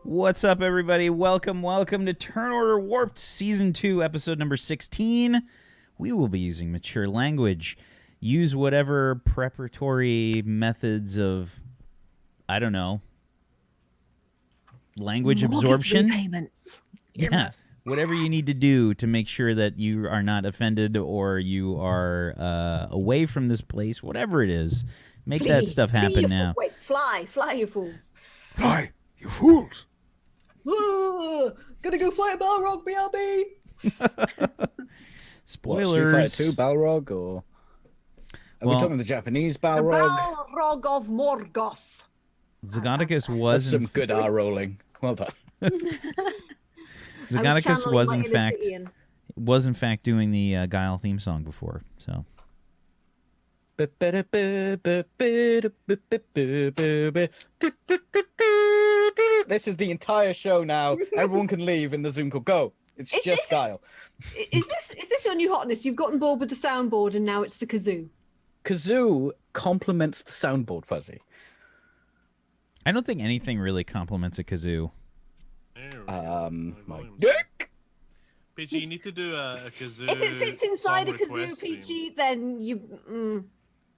What's up, everybody? Welcome to Turn Order Warped Season 2, Episode number 16. We will be using mature language. Use whatever preparatory methods of, I don't know, language absorption. Payments. Yes, whatever you need to do to make sure that you are not offended or you are away from this place, whatever it is. Make that stuff happen now. Wait, fly, you fools. Fly, you fools. Gonna go fight Balrog, BRB. Spoilers. Street Fighter 2 Balrog, or are we talking the Japanese Balrog? Balrog of Morgoth. Zagonicus That's was some good R rolling. Well done. Zagonicus was in fact doing the Guile theme song before. So. This is the entire show now. Everyone can leave in the Zoom call. Go. It's just Guile. Is this your new hotness? You've gotten bored with the soundboard and now it's the kazoo. Kazoo complements the soundboard, Fuzzy. I don't think anything really complements a kazoo. My dick. PG, you need to do a kazoo. If it fits inside a kazoo, request PG, stream. then you.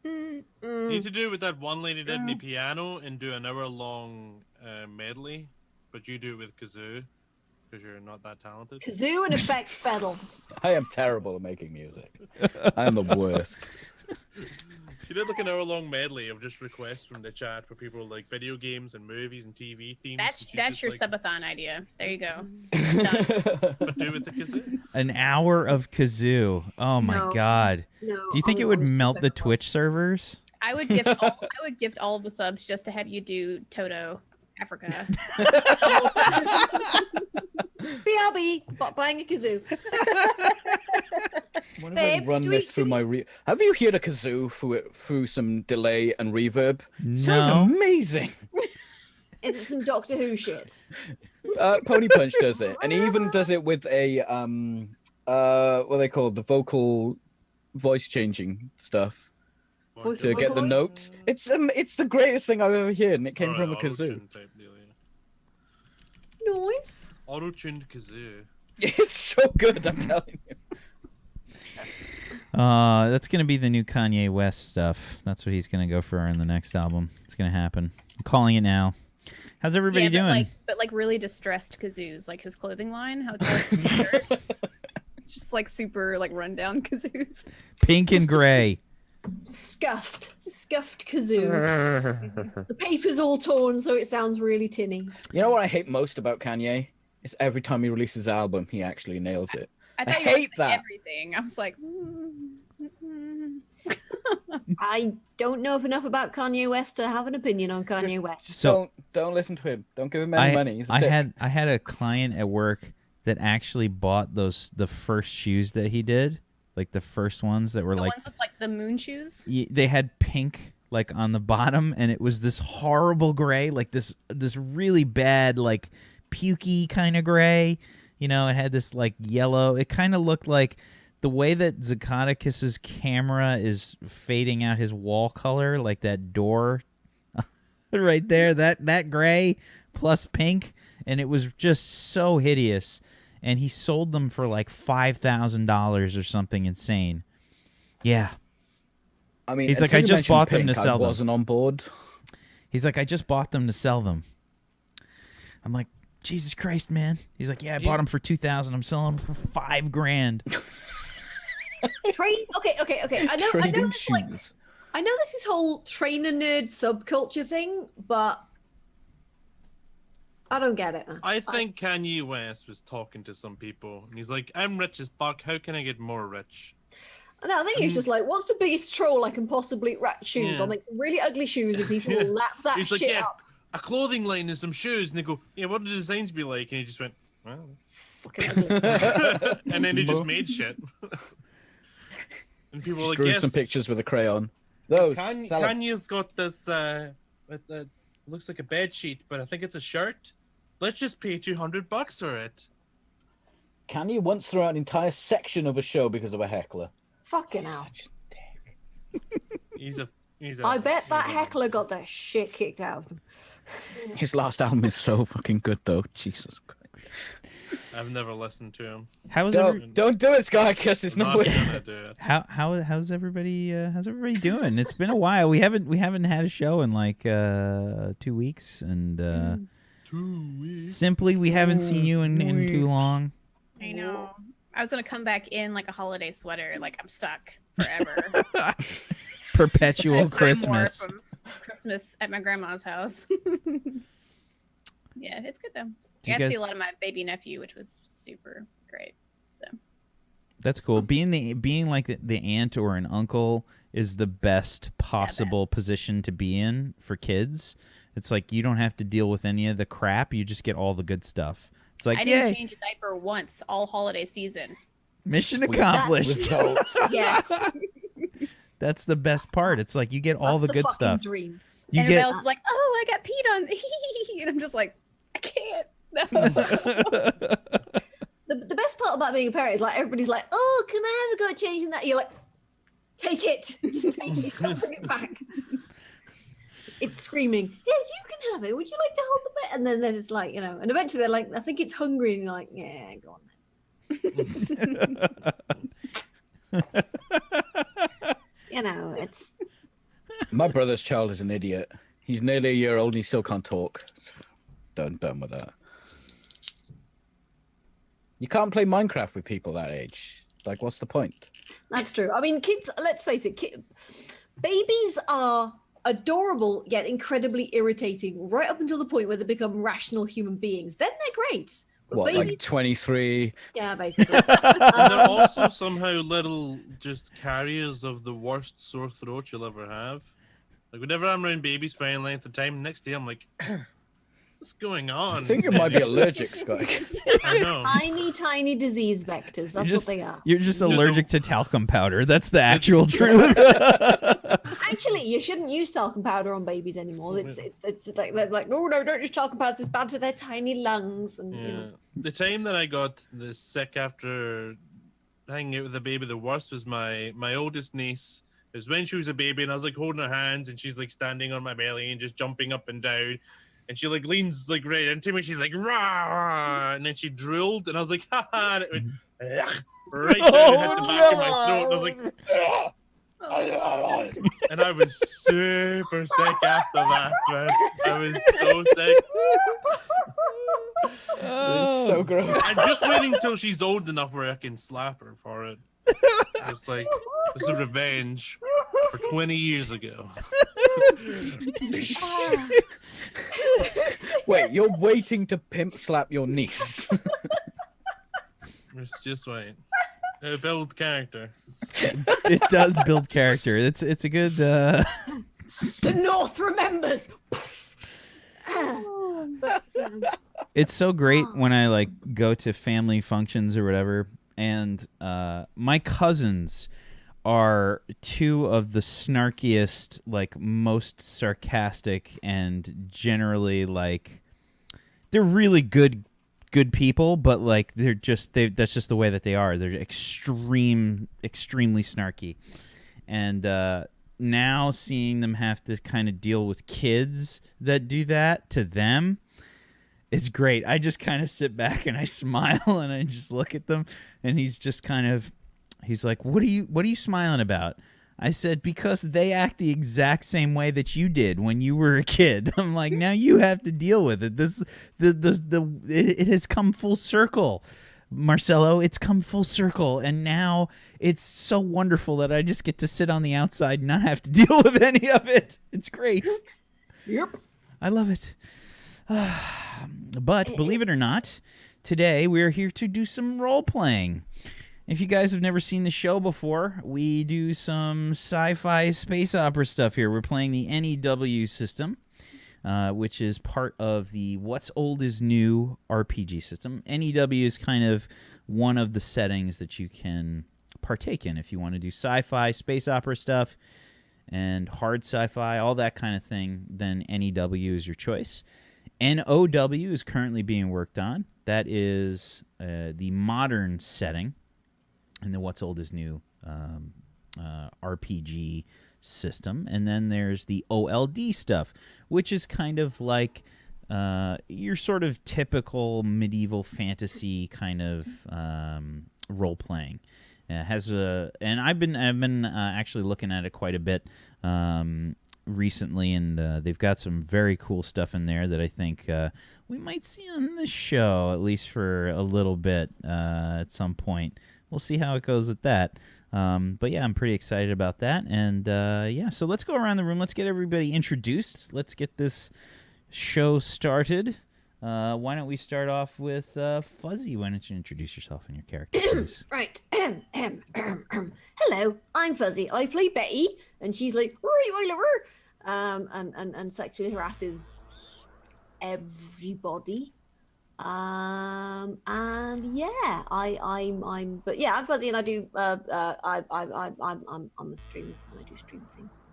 You need to do what that one lady did in the piano and do an hour-long medley, but you do it with kazoo because you're not that talented. Kazoo and effects pedal. I am terrible at making music. I am the worst. She did like an hour-long medley of just requests from the chat for people like video games and movies and TV themes. That's your subathon idea. There you go. But do it with the kazoo. An hour of kazoo. Oh my god. No. Do you think it would melt the Twitch servers? I would gift all of the subs just to have you do Toto Africa. BRB, buying a kazoo. What if I run this through my Have you heard a kazoo through some delay and reverb? No. Sounds amazing. Is it some Doctor Who shit? Pony Punch does it, and he even does it with a what they call the vocal voice changing stuff to get the notes. It's the greatest thing I've ever heard, and it came from a kazoo. Noise. Auto-tuned kazoo. It's so good, I'm telling you. That's gonna be the new Kanye West stuff. That's what he's gonna go for in the next album. It's gonna happen. I'm calling it now. How's everybody doing? But really distressed kazoos, like his clothing line. How it's like shirt. Just like super like rundown kazoos. Pink and gray. Scuffed kazoo. The paper's all torn, so it sounds really tinny. You know what I hate most about Kanye? Is every time he releases an album, he actually nails it. I thought you hate that. everything. I was like, I don't know enough about Kanye West to have an opinion on Kanye West. So don't listen to him. Don't give him any money. He's a dick. I had a client at work that actually bought the first shoes that he did, like the first ones that were the like ones with like the moon shoes. They had pink like on the bottom, and it was this horrible gray, like this really bad like pukey kind of gray. You know, it had this like yellow. It kind of looked like the way that Zagonicus's camera is fading out his wall color, like that door right there. That gray plus pink, and it was just so hideous. And he sold them for like $5,000 or something insane. Yeah. I mean, he's like, I just bought them to sell them. I wasn't on board. He's like, I just bought them to sell them. I'm like, Jesus Christ, man. He's like, yeah, I bought them for $2,000. I'm selling them for $5,000. Okay. I know Trading shoes. I know this is whole trainer nerd subculture thing, but I don't get it. I think Kanye West was talking to some people, and he's like, I'm rich as fuck. How can I get more rich? No, I think he's just like, what's the biggest troll I can possibly rat shoes? I'll make some really ugly shoes and people will lap that he's shit like, up. A clothing line and some shoes, and they go, yeah, what do the designs be like? And he just went, well, Fucking ugly. and then he just made shit. And people were like, drew yes. some pictures with a crayon. Those. Kanye's got this, it looks like a bed sheet, but I think it's a shirt. Let's just pay $200 for it. Kanye once threw out an entire section of a show because of a heckler. Fucking hell. Such a dick. He's a I bet that heckler got the shit kicked out of them. His last album is so fucking good, though. Jesus Christ. I've never listened to him. How is Don't do it, Sky, because it's I'm not. not gonna do it. how's everybody doing? It's been a while. We haven't had a show in like 2 weeks, and 2 weeks. simply we haven't seen you in too long. I know. I was gonna come back in like a holiday sweater, like I'm stuck forever. Perpetual Time warp Christmas. from Christmas at my grandma's house. Yeah, it's good though. Do you I got to see a guys- lot of my baby nephew, which was super great. So That's cool. Being like the aunt or an uncle is the best possible position to be in for kids. It's like you don't have to deal with any of the crap. You just get all the good stuff. It's like, I didn't yay, change a diaper once all holiday season. mission Sweet accomplished. results. Yes. That's the best part. It's like you get all That's the good fucking stuff. Dream. You Everybody get else is like, "Oh, I got peed on," and I'm just like, "I can't." No. The best part about being a parent is like everybody's like, "Oh, can I have a go at changing that?" You're like, "Take it, just take it, don't bring it back." It's screaming, "Yeah, you can have it. Would you like to hold the bit?" And then it's like, and eventually they're like, "I think it's hungry," and you're like, "Yeah, go on then." It's My brother's child is an idiot. He's nearly a year old and he still can't talk. Done with that. You can't play Minecraft with people that age. Like, what's the point? that's true. I mean, kids. Let's face it, babies are adorable yet incredibly irritating right up until the point where they become rational human beings. Then they're great. But What, babies, like 23? yeah, basically. And they're also somehow little just carriers of the worst sore throat you'll ever have. Like whenever I'm around babies for any length of time, next day I'm like, what's going on? I think you might be allergic, Scott. I know. Tiny disease vectors. That's just- what they are. You're just Yeah, the- allergic to talcum powder. That's the actual truth. Actually, you shouldn't use talcum powder on babies anymore. It's like they're like, no, don't use talcum powder. It's bad for their tiny lungs. And Yeah. The time that I got this sick after hanging out with the baby the worst was my oldest niece. It was when she was a baby and I was like holding her hands and she's like standing on my belly and just jumping up and down. And she like leans like right into me. She's like, rah! And then she drilled and I was like, ha ha! And it went right down and hit the back of my throat. And I was like, and I was super sick after that, man. I was so sick. It's so gross. I'm just waiting till she's old enough where I can slap her for it. It's like it's a revenge for 20 years ago. Wait, you're waiting to pimp slap your niece? It's just wait. Build character. It does build character. It's a good. the North remembers. But, It's so great when I like go to family functions or whatever, and my cousins are two of the snarkiest, like most sarcastic, and generally like they're really good people, but like that's just the way that they are. They're extremely snarky, and now seeing them have to kind of deal with kids that do that to them. It's great. I just kind of sit back and I smile and I just look at them, and he's like, "What are you smiling about?" I said, "Because they act the exact same way that you did when you were a kid." I'm like, "Now you have to deal with it. It has come full circle, Marcelo. It's come full circle, and now it's so wonderful that I just get to sit on the outside and not have to deal with any of it. It's great. yep. I love it." But believe it or not, today we are here to do some role playing. If you guys have never seen the show before, we do some sci-fi space opera stuff here. We're playing the n.e.w system, which is part of the What's Old is New RPG system. n.e.w is kind of one of the settings that you can partake in if you want to do sci-fi, space opera stuff, and hard sci-fi, all that kind of thing. Then n.e.w is your choice. n.o.w is currently being worked on. That is the modern setting in the What's Old is New RPG system, and then there's the OLD stuff, which is kind of like your sort of typical medieval fantasy kind of role playing. And I've been actually looking at it quite a bit recently, and they've got some very cool stuff in there that I think we might see on this show, at least for a little bit at some point. We'll see how it goes with that. But yeah, I'm pretty excited about that. And yeah, so let's go around the room. Let's get everybody introduced. Let's get this show started. Why don't we start off with Fuzzy? Why don't you introduce yourself and your character, please? Right. Hello, I'm Fuzzy. I play Betty, and she's like, and sexually harasses everybody. And yeah, I'm Fuzzy, and I do I'm a streamer, and I do stream things.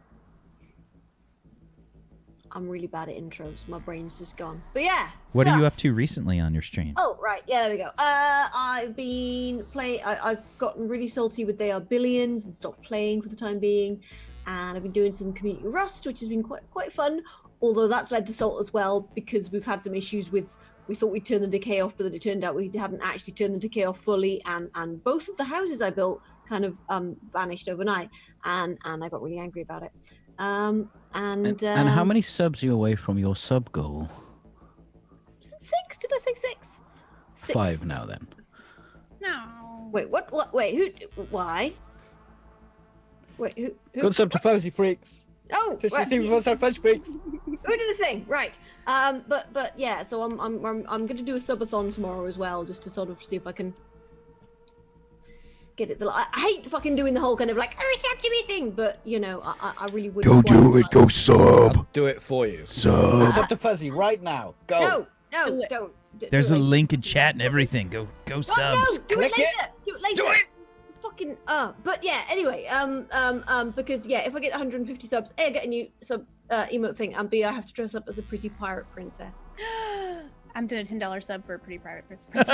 I'm really bad at intros. My brain's just gone. But yeah. What are you up to recently on your stream? Oh, right. Yeah, there we go. I've been playing. I've gotten really salty with They Are Billions and stopped playing for the time being. And I've been doing some community Rust, which has been quite fun. Although that's led to Salt as well, because we've had some issues with. We thought we'd turn the decay off, but it turned out we hadn't actually turned the decay off fully. And both of the houses I built kind of vanished overnight. And I got really angry about it. And how many subs are you away from your sub goal? 6? Did I say 6? 6. 5 now then. No. Wait, what? Wait, who? Why? Wait, who? Good sub to Fuzzy Freaks. Oh, Just right. see what's our Fuzzy Freaks. Who did the thing? Right. But yeah. So I'm gonna do a subathon tomorrow as well, just to sort of see if I can get it. I hate fucking doing the whole kind of like sub to me thing, but you know, I really would. Go do it. Go sub. I'll do it for you. Sub. Sub to Fuzzy right now. Go. No, Do it. don't. There's a later. link in chat and everything. Go sub. No, do Click it later. Do it later. Do it. Fucking but yeah. Anyway, because yeah, if I get 150 subs, A, I get a new sub emote thing, and B, I have to dress up as a pretty pirate princess. I'm doing a $10 sub for a pretty private princess.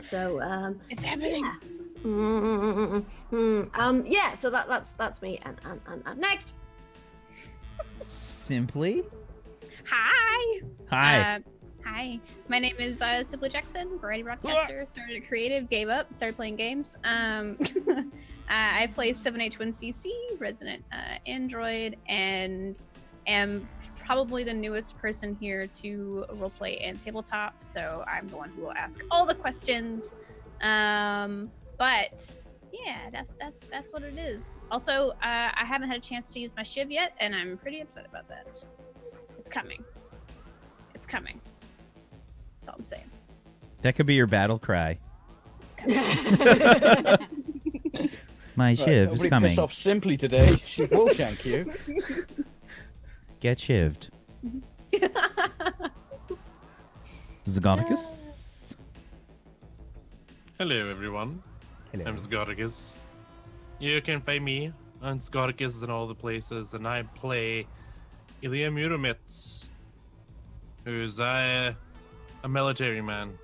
So It's happening. yeah. So that's me. And next. Simply. Hi. Hi. Hi. My name is Simply Jackson, variety broadcaster. Started at creative, gave up, started playing games. I play 7H1CC, resident android, and am probably the newest person here to roleplay and tabletop. So I'm the one who will ask all the questions. But yeah, that's what it is. Also, I haven't had a chance to use my shiv yet, and I'm pretty upset about that. It's coming. It's coming. That's all I'm saying. That could be your battle cry. It's coming. My shiv is Nobody coming. piss off Simply today. She will shank you. Get shivved. Zygonicus. Hello, everyone. Hello. I'm Scoticus. You can find me on Scoticus in all the places, and I play Ilya Muromets, who's a military man.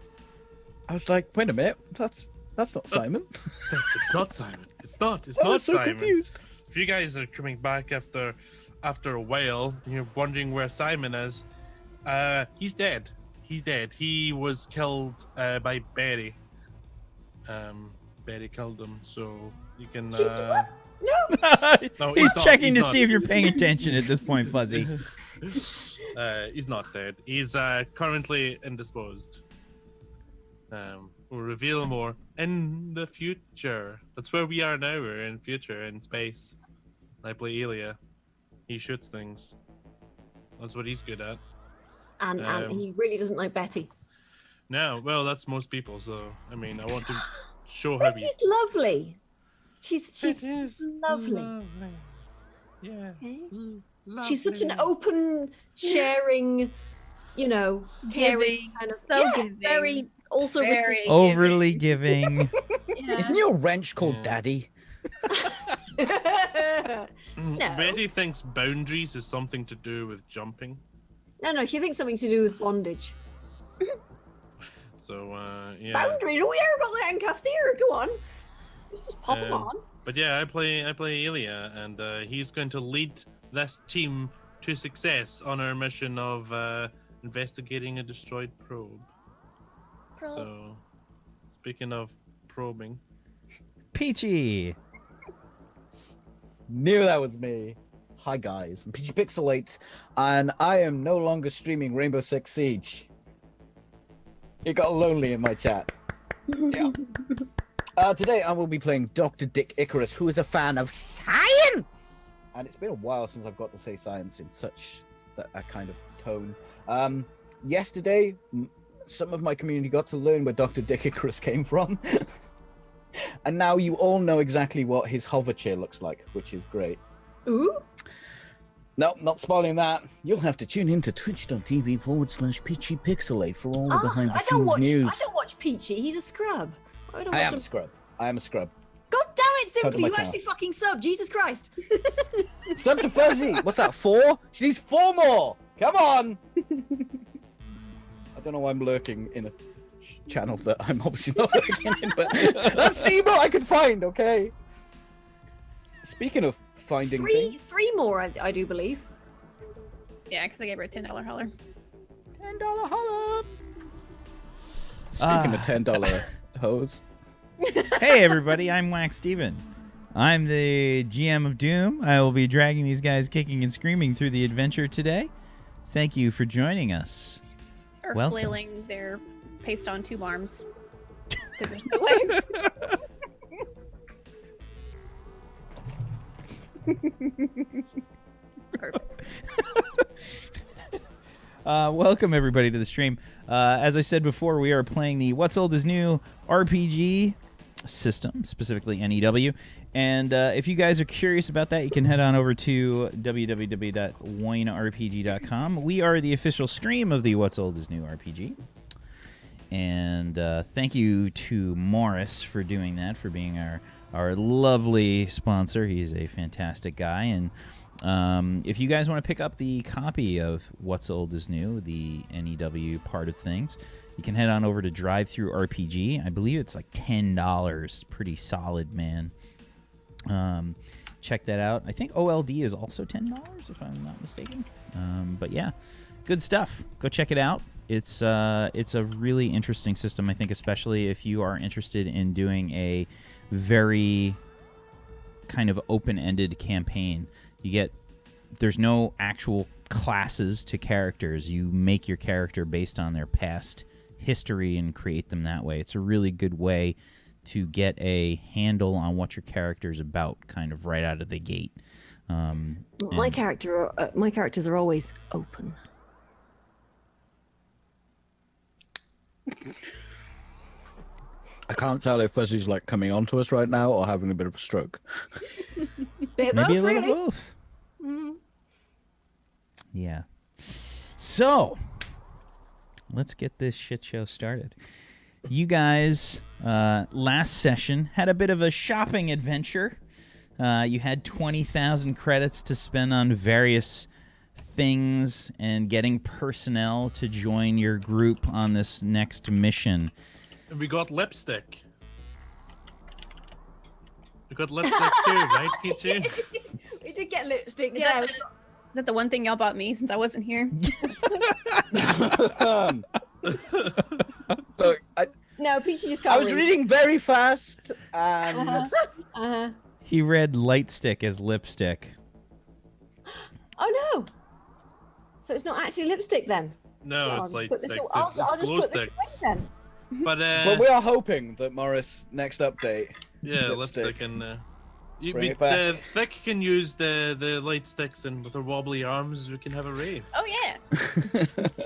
I was like, wait a minute, that's not Simon. It's not Simon. It's not. It's I not was so Simon. confused. If you guys are coming back after a while, and you're wondering where Simon is, he's dead. He's dead. He was killed by Betty. Betty killed him, so you can. No, He's checking to not. see if you're paying attention at this point, Fuzzy. He's not dead. He's currently indisposed. We'll reveal more in the future. That's where we are now. We're in future, in space. I play Ilya. He shoots things. That's what he's good at. And he really doesn't like Betty. No, well, that's most people. So I mean, I want to show her. Betty's lovely. She's lovely. Yes. Okay. She's such an open, sharing, you know, caring Giving, kind of. so yeah, giving. very also Very receiving. Overly giving. Yeah. Isn't your wrench called Daddy? No. Betty thinks boundaries is something to do with jumping. No, she thinks something to do with bondage. So yeah. Boundaries. Oh, yeah, we've got the handcuffs here. Go on. Just pop them on. But yeah, I play Ilya, and he's going to lead this team to success on our mission of investigating a destroyed probe. So, speaking of probing, Peachy. Knew that was me. Hi guys, I'm PG Pixel8, and I am no longer streaming Rainbow Six Siege. It got lonely in my chat. Yeah. Today I will be playing Dr. Dick Icarus, who is a fan of science! And it's been a while since I've got to say science in such a kind of tone. Yesterday, some of my community got to learn where Dr. Dick Icarus came from. And now you all know exactly what his hover chair looks like, which is great. Ooh. Nope, not spoiling that. You'll have to tune in to twitch.tv/PeachyPixel8 for all the behind-the-scenes news. I don't watch Peachy. He's a scrub. I am a scrub. God damn it, Come to Simply. my You channel. actually fucking sub. Jesus Christ. Sub to Fuzzy. What's that, 4? She needs 4 more. Come on. I don't know why I'm lurking in a channel that I'm obviously not lurking in, but that's the emote I could find, okay? Speaking of finding things. Three more, I do believe. Yeah, because I gave her a $10 holler. $10 holla. Speaking of $10 hose. Hey everybody, I'm Wax Steven. I'm the GM of Doom. I will be dragging these guys kicking and screaming through the adventure today. Thank you for joining us. Or Welcome. flailing their paste on tube arms. Because there's no legs. Perfect. Welcome everybody to the stream. As I said before, we are playing the What's Old is New RPG system, specifically n.e.w. And if you guys are curious about that, you can head on over to www.winerpg.com. We are the official stream of the What's Old is New RPG. And thank you to Morris for doing that, for being our lovely sponsor. He's a fantastic guy. And if you guys want to pick up the copy of What's Old is New, the n.e.w. part of things, you can head on over to Drive-Thru RPG. I believe it's like $10. Pretty solid, man. Check that out. I think OLD is also $10, if I'm not mistaken. But yeah, good stuff. Go check it out. It's a really interesting system, I think, especially if you are interested in doing a very kind of open-ended campaign. There's no actual classes to characters. You make your character based on their past history and create them that way. It's a really good way to get a handle on what your character's about, kind of right out of the gate. My characters are always open. I can't tell if Fuzzy's like coming on to us right now or having a bit of a stroke. Bit of Maybe a both, little really. both. Yeah. So, let's get this shit show started. You guys, last session, had a bit of a shopping adventure. You had 20,000 credits to spend on various things and getting personnel to join your group on this next mission. and we got lipstick. We got lipstick too, right, Peachy? We did get lipstick, Is yeah. that is that the one thing y'all bought me since I wasn't here? Look, No, Peachy just can't I was reading very fast, and Uh-huh. He read light stick as lipstick. Oh no! So it's not actually lipstick then? No, Well, it's like put this sticks. I'll It's just glow put this sticks. away then. But well, we are hoping that Morris next update. yeah, lipstick and Bring it back. Thick can use the light sticks, and with her wobbly arms, we can have a rave. Oh yeah.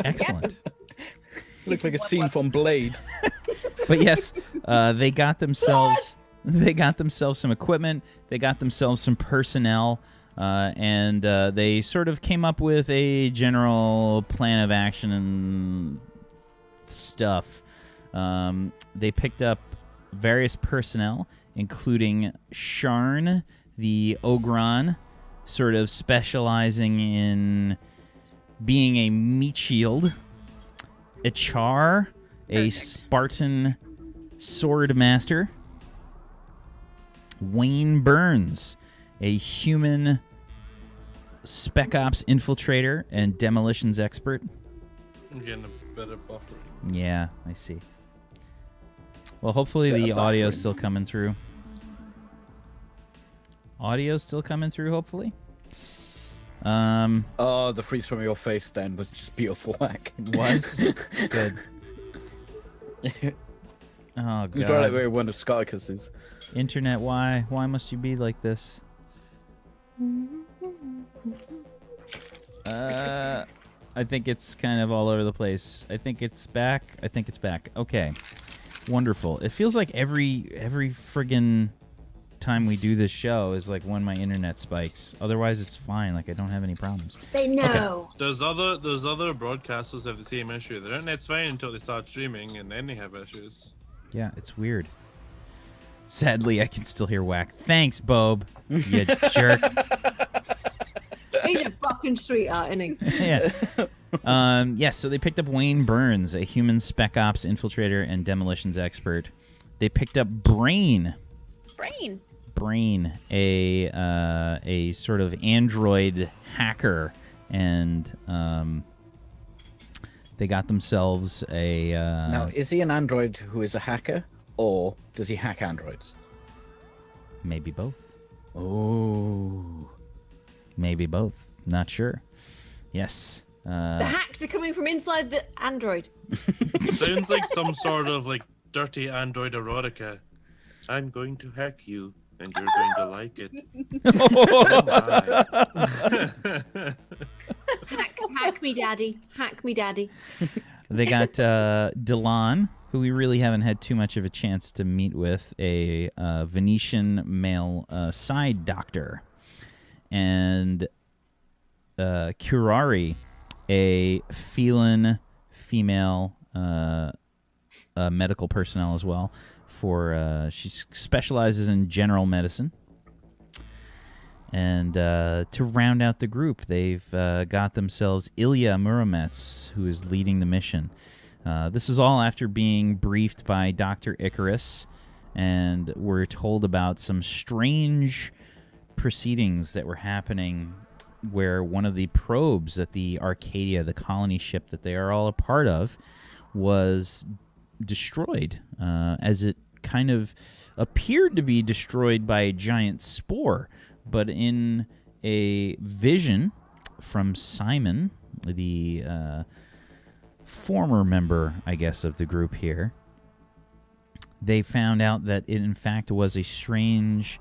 Excellent. Looks like a scene from Blade. But yes, they got themselves some equipment. They got themselves some personnel, and they sort of came up with a general plan of action and stuff. They picked up various personnel, including Sharn, the Ogron, sort of specializing in being a meat shield. Ichar, a Spartan sword master. Wayne Burns, a human spec ops infiltrator and demolitions expert. I'm getting a better buffering. Yeah, I see. Well, hopefully the audio's still coming through. Audio's still coming through, hopefully. Oh, the freeze from your face then was just beautiful. Whack. It was? Good. Oh, God. It was right away one of Spartacus's. Internet, why? Why must you be like this? I think it's kind of all over the place. I think it's back. Okay. Wonderful. It feels like every friggin' time we do this show is like when my internet spikes. Otherwise, it's fine. Like, I don't have any problems. They know. Okay. Those other broadcasters have the same issue. Their internet's fine until they start streaming, and then they have issues. Yeah, it's weird. Sadly, I can still hear whack. Thanks, Bob. You jerk. He's a fucking sweetheart, isn't he? Yeah. Yes, so they picked up Wayne Burns, a human spec ops infiltrator and demolitions expert. They picked up Brain, a sort of android hacker, and they got themselves a... Now, is he an android who is a hacker, or does he hack androids? Maybe both. Oh. Maybe both. Not sure. Yes. The hacks are coming from inside the android. Sounds like some sort of like dirty android erotica. I'm going to hack you, and you're going to like it. Hack me, daddy. Hack me, daddy. They got Delon, who we really haven't had too much of a chance to meet with, a Venetian male side doctor. And Curari, a feline female medical personnel as well. She specializes in general medicine. And to round out the group, they've got themselves Ilya Muromets, who is leading the mission. This is all after being briefed by Dr. Icarus, and we're told about some strange proceedings that were happening where one of the probes at the Arcadia, the colony ship that they are all a part of, was destroyed, as it kind of appeared to be destroyed by a giant spore. But in a vision from Simon, the former member, I guess, of the group here, they found out that it in fact was a strange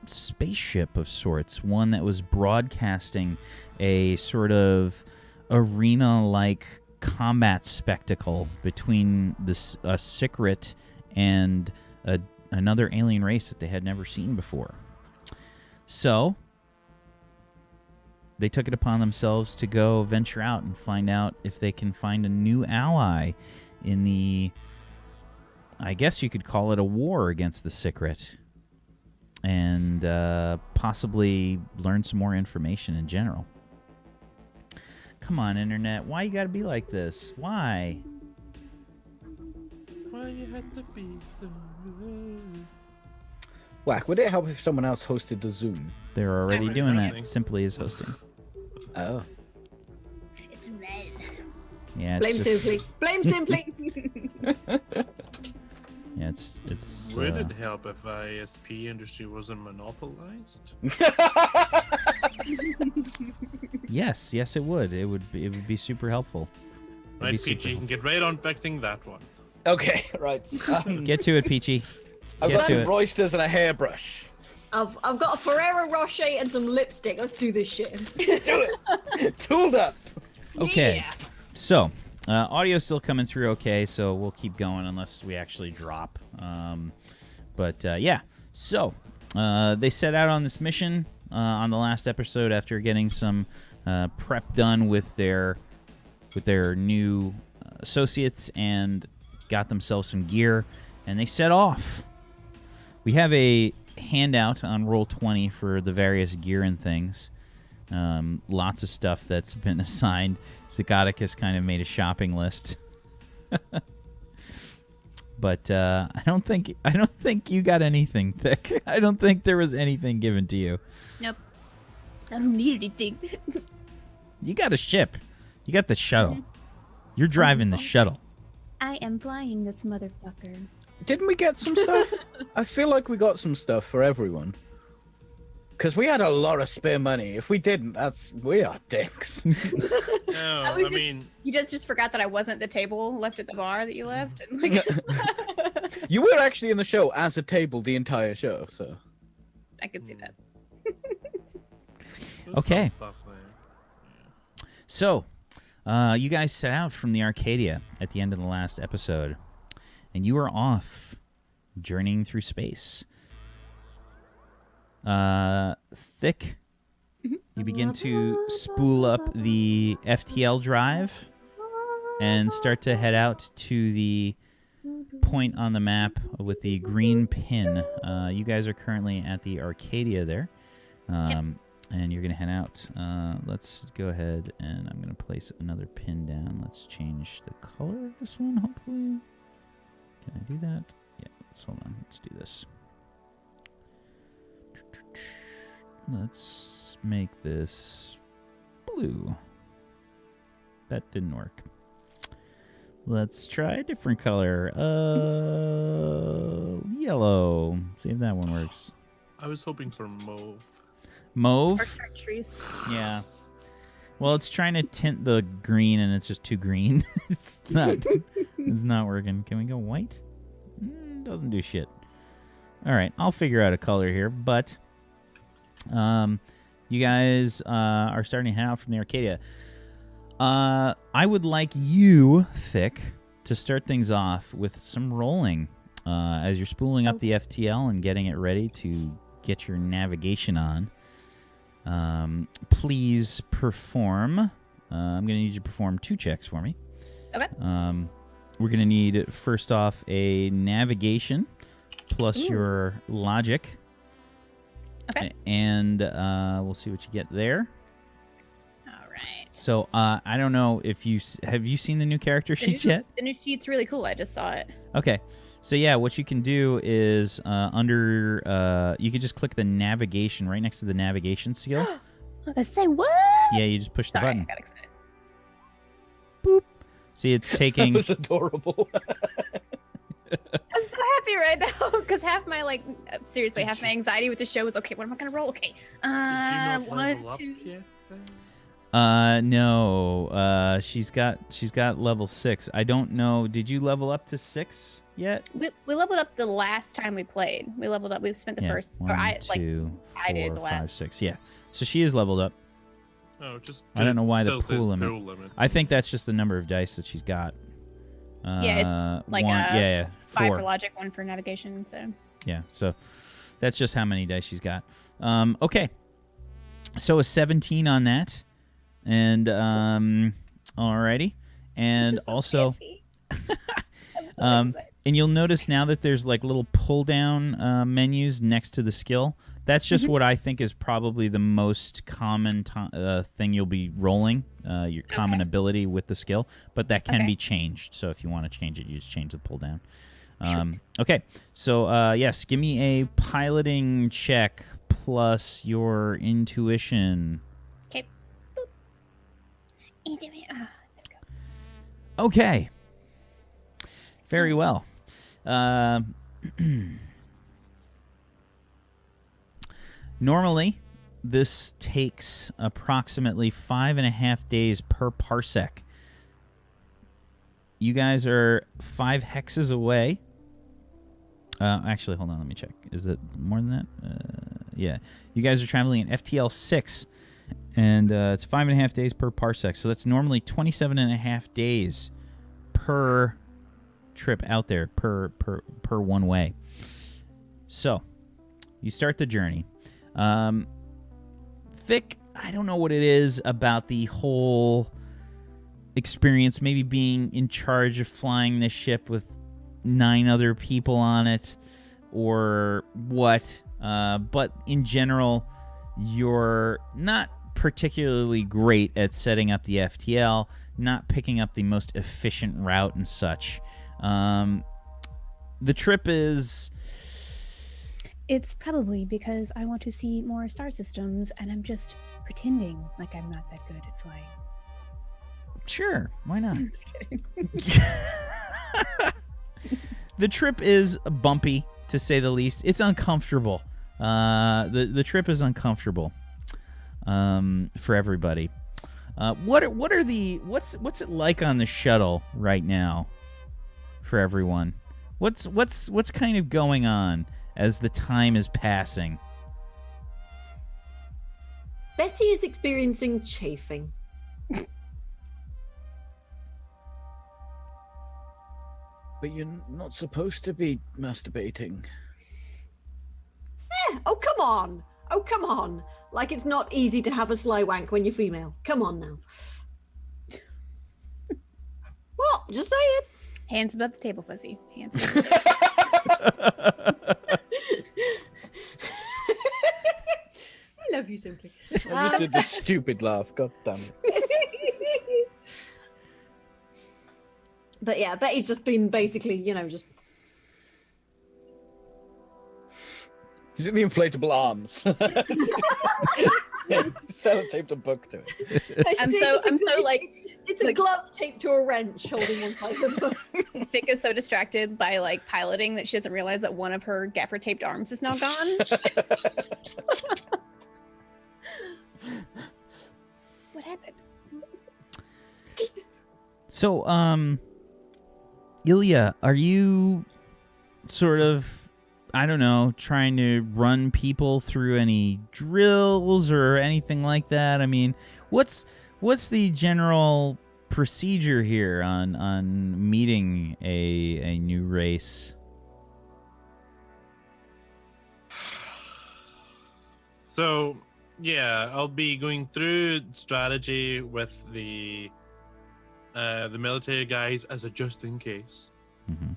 spaceship of sorts, one that was broadcasting a sort of arena-like combat spectacle between a Sicret and another alien race that they had never seen before. So they took it upon themselves to go venture out and find out if they can find a new ally in the, I guess you could call it a war against the Sicret, and possibly learn some more information in general. Come on, Internet. Why you gotta be like this? Why? Why you had to be so rude? Whack, would it help if someone else hosted the Zoom? They're already Right, doing something. that. Simply is hosting. Oh. It's men. Yeah, it's Blame just, Simply. Blame Simply. yeah, it's. Would it help if ISP industry wasn't monopolized? Yes, it would. It would be super helpful. It'd be Right, super Peachy, you can get right on fixing that one. Okay, right. Get to it, Peachy. I've Get got to some it. roysters and a hairbrush. I've got a Ferrero Rocher and some lipstick. Let's do this shit. Do it! Tooled up! Okay. Yeah. So, audio's still coming through okay, so we'll keep going unless we actually drop. Yeah. So, they set out on this mission on the last episode after getting some prep done with their new associates and got themselves some gear, and they set off. We have a handout on Roll20 for the various gear and things. Lots of stuff that's been assigned. Zygoticus kind of made a shopping list. But I don't think you got anything, Thick. I don't think there was anything given to you. Nope. I don't need anything. You got a ship. You got the shuttle. You're driving the shuttle. I am flying this motherfucker. Didn't we get some stuff? I feel like we got some stuff for everyone. Because we had a lot of spare money. If we didn't, we are dicks. No, I mean, you just forgot that I wasn't the table left at the bar that you left. And, like, You were actually in the show as a table the entire show, so. I could see that. there's Okay. some stuff there. So, you guys set out from the Arcadia at the end of the last episode, and you are off, journeying through space. Thick, you begin to spool up the FTL drive and start to head out to the point on the map with the green pin. You guys are currently at the Arcadia there. And you're going to head out. Let's go ahead and I'm going to place another pin down. Let's change the color of this one, hopefully. Can I do that? Yeah, hold on. Let's do this. Let's make this blue. That didn't work. Let's try a different color. Yellow. See if that one works. I was hoping for mauve. Mauve? Or chartreuse. Yeah. Well, it's trying to tint the green, and it's just too green. It's not working. Can we go white? Doesn't do shit. All right, I'll figure out a color here, but you guys are starting to head out from the Arcadia. I would like you, Thick, to start things off with some rolling as you're spooling up the FTL and getting it ready to get your navigation on. Please perform. I'm going to need you to perform 2 checks for me. Okay. We're going to need, first off, a navigation plus your logic. Okay. And we'll see what you get there. All right. So I don't know if have you seen the new character sheets yet? The new sheet's really cool. I just saw it. Okay. So yeah, what you can do is under you can just click the navigation right next to the navigation skill. Say what? Yeah, you just push the Sorry, button. I got excited. Boop. See, it's taking. That was adorable. I'm so happy right now because half my seriously, half my anxiety with the show is okay. What am I gonna roll? Okay. Did you not level 1, up 2. yet? Then? No. She's got level 6. I don't know. Did you level up to 6 yet? We leveled up the last time we played. We leveled up. We spent the first. 1, or I 2, I did 4, the 5, last. 6. Yeah. So she is leveled up. Oh, just. I don't know why the still pool says limit. I think that's just the number of dice that she's got. Yeah, it's like 4. 5 for logic, 1 for navigation. So. Yeah, so that's just how many dice she's got. Okay. So a 17 on that. And alrighty. And This is so also fancy. I'm so excited. and you'll notice now that there's like little pull down menus next to the skill. That's just what I think is probably the most common thing you'll be rolling, your common ability with the skill. But that can be changed. So if you want to change it, you just change the pull down. Okay, so yes, give me a piloting check plus your intuition. Okay. Okay. Very well. Normally, this takes approximately 5.5 days per parsec. You guys are 5 hexes away. Actually, hold on, let me check. Is it more than that? Yeah. You guys are traveling in FTL 6, and it's 5.5 days per parsec. So that's normally 27.5 days per trip out there, per one way. So, you start the journey. Thick, I don't know what it is about the whole experience, maybe being in charge of flying this ship with 9 other people on it, or what, but in general, you're not particularly great at setting up the FTL, not picking up the most efficient route and such. The trip is... It's probably because I want to see more star systems, and I'm just pretending like I'm not that good at flying. Sure, why not? I'm just kidding. The trip is bumpy, to say the least. It's uncomfortable. The trip is uncomfortable for everybody. What's it like on the shuttle right now for everyone? What's kind of going on as the time is passing? Betty is experiencing chafing. But you're not supposed to be masturbating. Oh, come on. Oh, come on. Like it's not easy to have a sly wank when you're female. Come on now. What? Just saying. Hands above the table, Fuzzy. Hands above the table. I love you, Simply. I just did the stupid laugh. God damn it. But yeah, Betty's just been basically, just... Is it the inflatable arms? Sellotaped a book to it. I'm so like It's a glove taped to a wrench holding one side of the book. Thick is so distracted by like piloting that she doesn't realize that one of her gaffer taped arms is now gone. What happened? So, Ilya, are you sort of, I don't know, trying to run people through any drills or anything like that? I mean, what's the general procedure here on meeting a new race? So, yeah, I'll be going through strategy with the military guys as a just in case. Mm-hmm.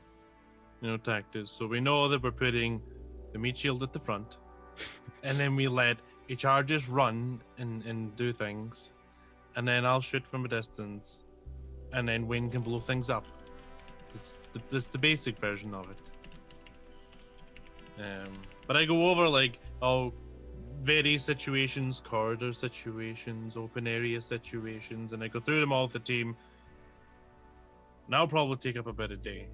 Tactics. So we know that we're putting the meat shield at the front, and then we let HR just run and do things, and then I'll shoot from a distance, and then Wayne can blow things up. It's the basic version of it. But I go over like various situations, corridor situations, open area situations, and I go through them all with the team. And I'll probably take up about a day.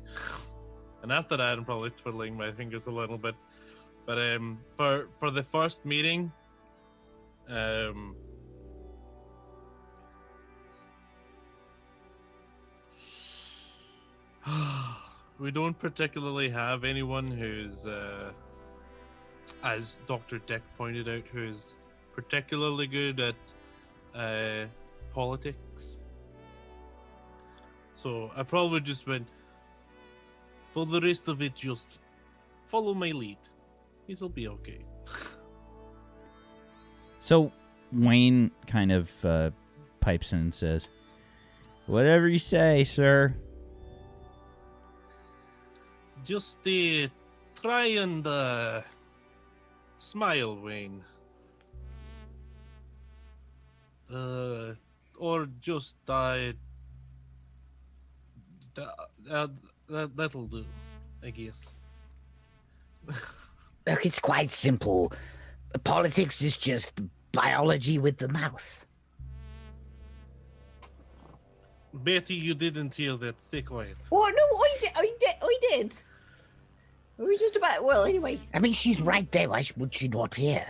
And after that, I'm probably twiddling my fingers a little bit. But for the first meeting, we don't particularly have anyone who's, as Dr. Dick pointed out, who's particularly good at politics. So I probably just went, for the rest of it, just follow my lead. It'll be okay. So Wayne kind of pipes in and says, "Whatever you say, sir." Just try and smile, Wayne. Or just that'll do, I guess. Look, it's quite simple. Politics is just biology with the mouth. Betty, you didn't hear that. Stay quiet. What? No, I did. We were just about, well, anyway. I mean, she's right there. Why would she not hear?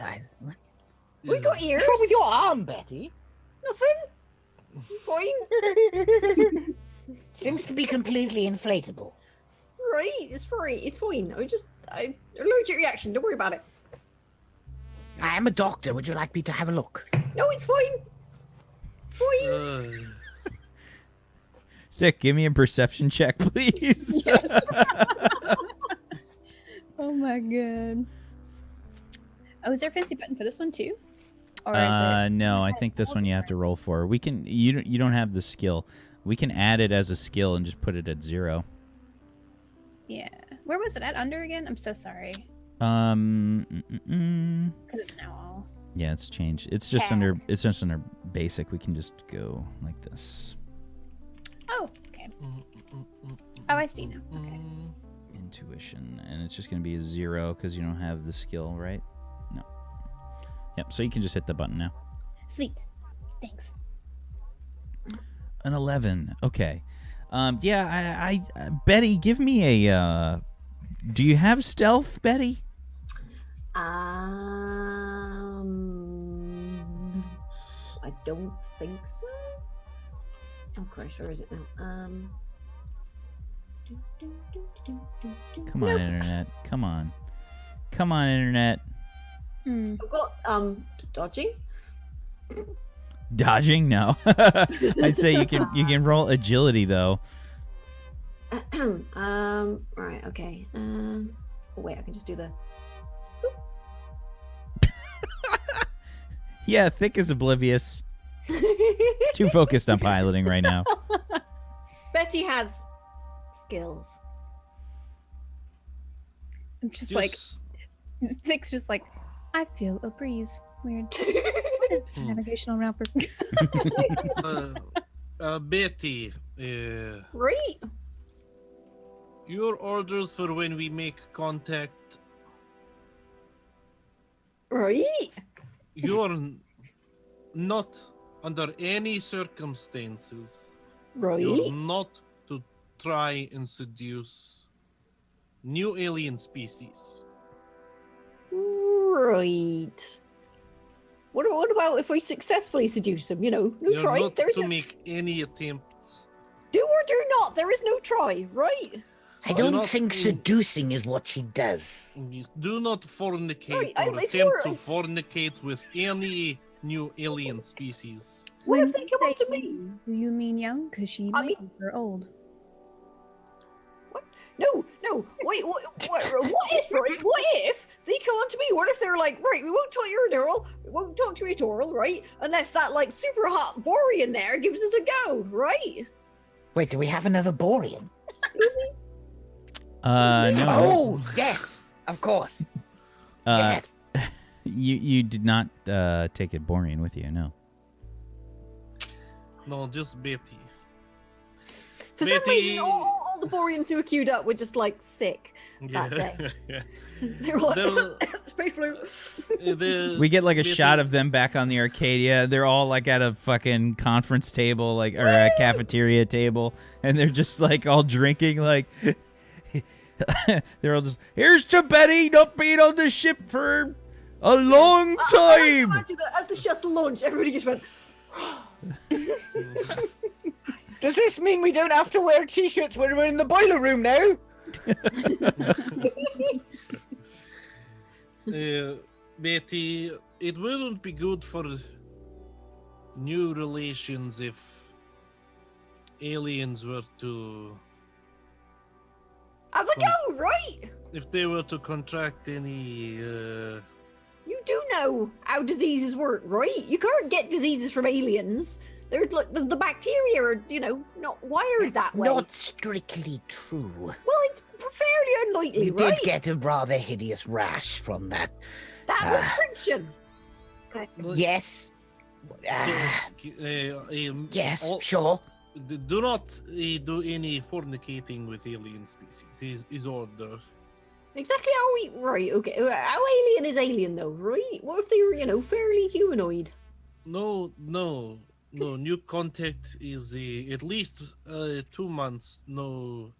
We got ears. What's wrong with your arm, Betty? Nothing. Fine. Seems to be completely inflatable. Right, it's fine. It's fine. Allergic reaction. Don't worry about it. I am a doctor. Would you like me to have a look? No, it's fine. Fine. Dick, give me a perception check, please. Oh my god. Oh, is there a fancy button for this one too? Or is No, I think this one you have to roll for. We can. You don't have the skill. We can add it as a skill and just put it at 0. Yeah. Where was it at? Under again? I'm so sorry. Mm-mm. Because it's now all. Yeah, it's changed. It's just under basic. We can just go like this. Oh, okay. Oh, I see now. Okay. Intuition, and it's just going to be a 0 because you don't have the skill, right? No. Yep. So you can just hit the button now. Sweet. Thanks. An 11. Okay. Yeah. I Betty, give me a. Do you have stealth, Betty? I don't think so. Oh, Christ, where is it now? Come on, internet. Come on, internet. I've got dodging. Dodging? No. I'd say you can roll agility though. Right, okay. Oh wait, I can just do the. Yeah, Thick is oblivious. Too focused on piloting right now. Betty has skills. I'm just like, Thick's just like, I feel a breeze. Weird. Navigational mapper. Betty, Right. your orders for when we make contact. Right. You're not under any circumstances. Right. You're not to try and seduce new alien species. Right. What about if we successfully seduce them? You know, no You're try. not There's to no make any attempts. do or do not. There is no try. Right. I Do don't not think do- seducing is what she does. Do not fornicate Right, or it's attempt more- to fornicate with any new alien species. What if they come up to me? Do you mean young? Because she might mean- be for old. No. Wait. What if? Right? What if they come on to me? What if they're like, right? We won't talk to your oral. We won't talk to your oral, right? Unless that like super hot Borean there gives us a go, right? Wait, do we have another Borean? No. Oh, yes, of course. Uh, Yes. you did not take a Borean with you, no. No, just Betty. For some Betty- reason, all the Boreans who were queued up were just like sick that day. They were like, They're- space flu. We get like a Betty- shot of them back on the Arcadia. They're all like at a fucking conference table, like or a cafeteria table, and they're just like all drinking. Like they're all just, here's to Betty not being on the ship for a long I like to time. imagine that as the shuttle launched, everybody just went. Does this mean we don't have to wear t-shirts when we're in the boiler room now? Betty, it wouldn't be good for new relations if aliens were to, Have a go, right? if they were to contract any, You do know how diseases work, right? You can't get diseases from aliens. There's like the bacteria are, not wired that way. Not strictly true. Well, it's fairly unlikely, You right? did get a rather hideous rash from that. That was friction. Yes. Yes, all- sure. do not do any fornicating with alien species. His order. Exactly how we right? Okay, how alien is alien though, right? What if they were, fairly humanoid? No. New contact is at least 2 months. No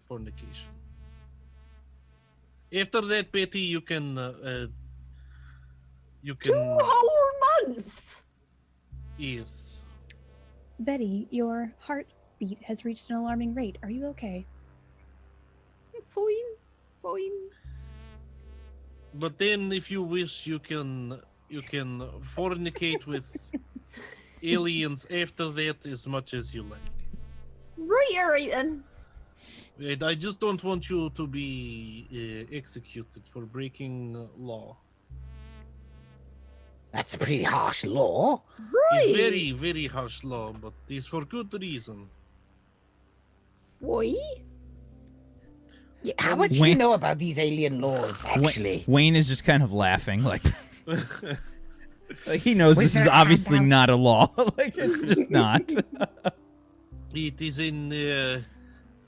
fornication. After that, Betty, you can. 2 whole months. Yes. Betty, your heartbeat has reached an alarming rate. Are you okay? Fine. But then, if you wish, you can fornicate with aliens after that as much as you like. Right, alright then. And I just don't want you to be executed for breaking law. That's a pretty harsh law. Right. It's very, very harsh law, but it's for good reason. Why? Yeah, how much do you Wayne- know about these alien laws, actually? Wayne is just kind of laughing, like Like, he knows Was this is there a obviously handout? not a law. Like, it's just not. It is in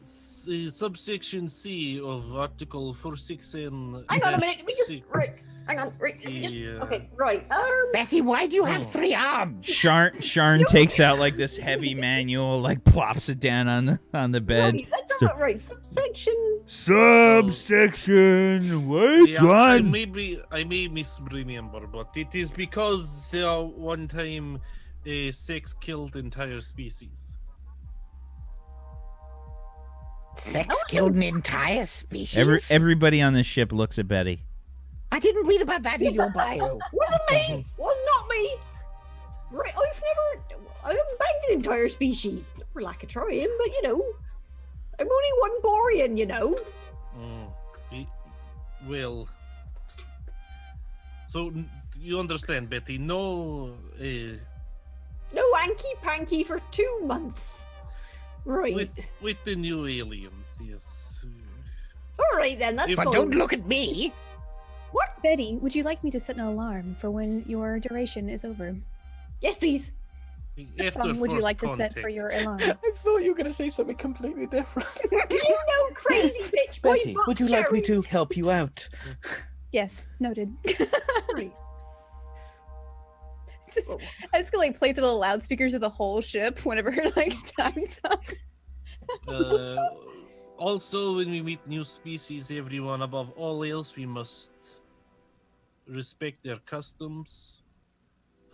subsection C of Article 467. Hang on a minute. We just right. Hang on. Right. Just, Yeah. okay. Right. Betty, why do you have Oh. 3 arms? Sharn takes out like this heavy manual, like plops it down on the bed. Right, let's have it right. Subsection. Subsection. Wait, Yeah, I John. may misremember, but it is because one time sex killed entire species. Sex killed an entire species? Everybody on the ship looks at Betty. I didn't read about that in your bio. Wasn't me. Was not me. Right. I haven't bagged an entire species. For lack of trying, but you know, I'm only one Borean. You know. Well, so you understand, Betty? No. No hanky panky for 2 months. Right. With the new aliens, yes. All right then. That's If- But all. don't look at me. Betty, would you like me to set an alarm for when your duration is over? Yes, please. What After song would you first like to set contact. for your alarm? I thought you were going to say something completely different. Do you know crazy bitch boy? Betty, would you like me to help you out? Yes, noted. Right. It's gonna like play through the loudspeakers of the whole ship whenever like time's up. Also, when we meet new species, everyone above all else, we must respect their customs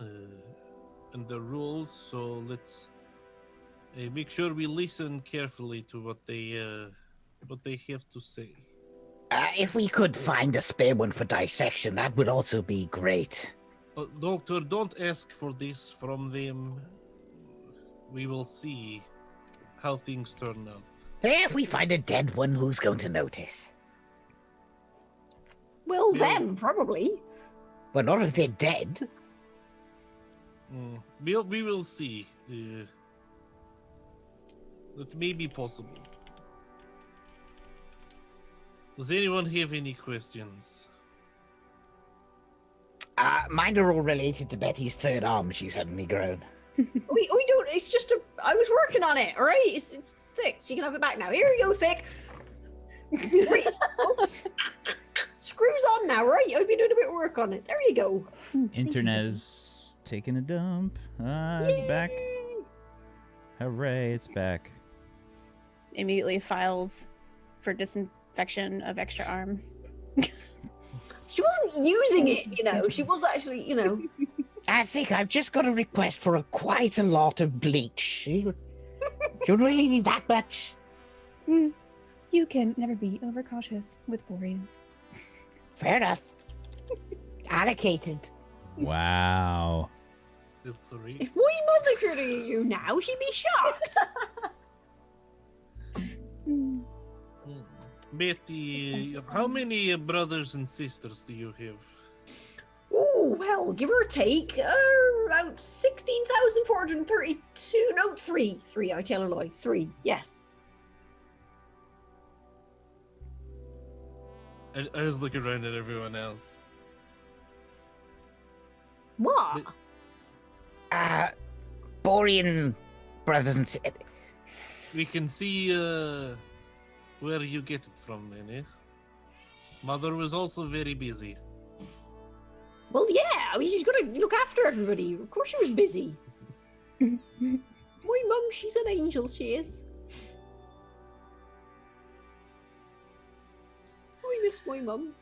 and their rules. So let's make sure we listen carefully to what they have to say. If we could find a spare one for dissection, that would also be great. Doctor, don't ask for this from them. We will see how things turn out. If we find a dead one, who's going to notice? Well, Yeah. them probably. Well, not if they're dead. We will see. That may be possible. Does anyone have any questions? Mine are all related to Betty's 3rd arm, she suddenly grown. We don't. It's just a. I was working on it. All right. It's thick. So you can have it back now. Here you go, thick. Right. Oh. Screws on now, right? I've been doing a bit of work on it. There you go. Internet is taking a dump. It's back. Hooray, it's back. Immediately files for disinfection of extra arm. She wasn't using it, you know. She was actually, you know. I think I've just got a request for quite a lot of bleach. You really need that much? You can never be overcautious with Boreans. Fair enough. Allocated. Wow. It's a race. If my mother could hear you now, she'd be shocked. Betty, how many brothers and sisters do you have? Oh, well, give or take, about 16,432. No, three. Three, I tell a lie. 3, yes. I just look around at everyone else. What? Borean brothers and sisters. We can see where you get it from, then, eh? Mother was also very busy. Well, yeah, I mean, she's got to look after everybody. Of course she was busy. My mum, she's an angel, she is. I miss my mum.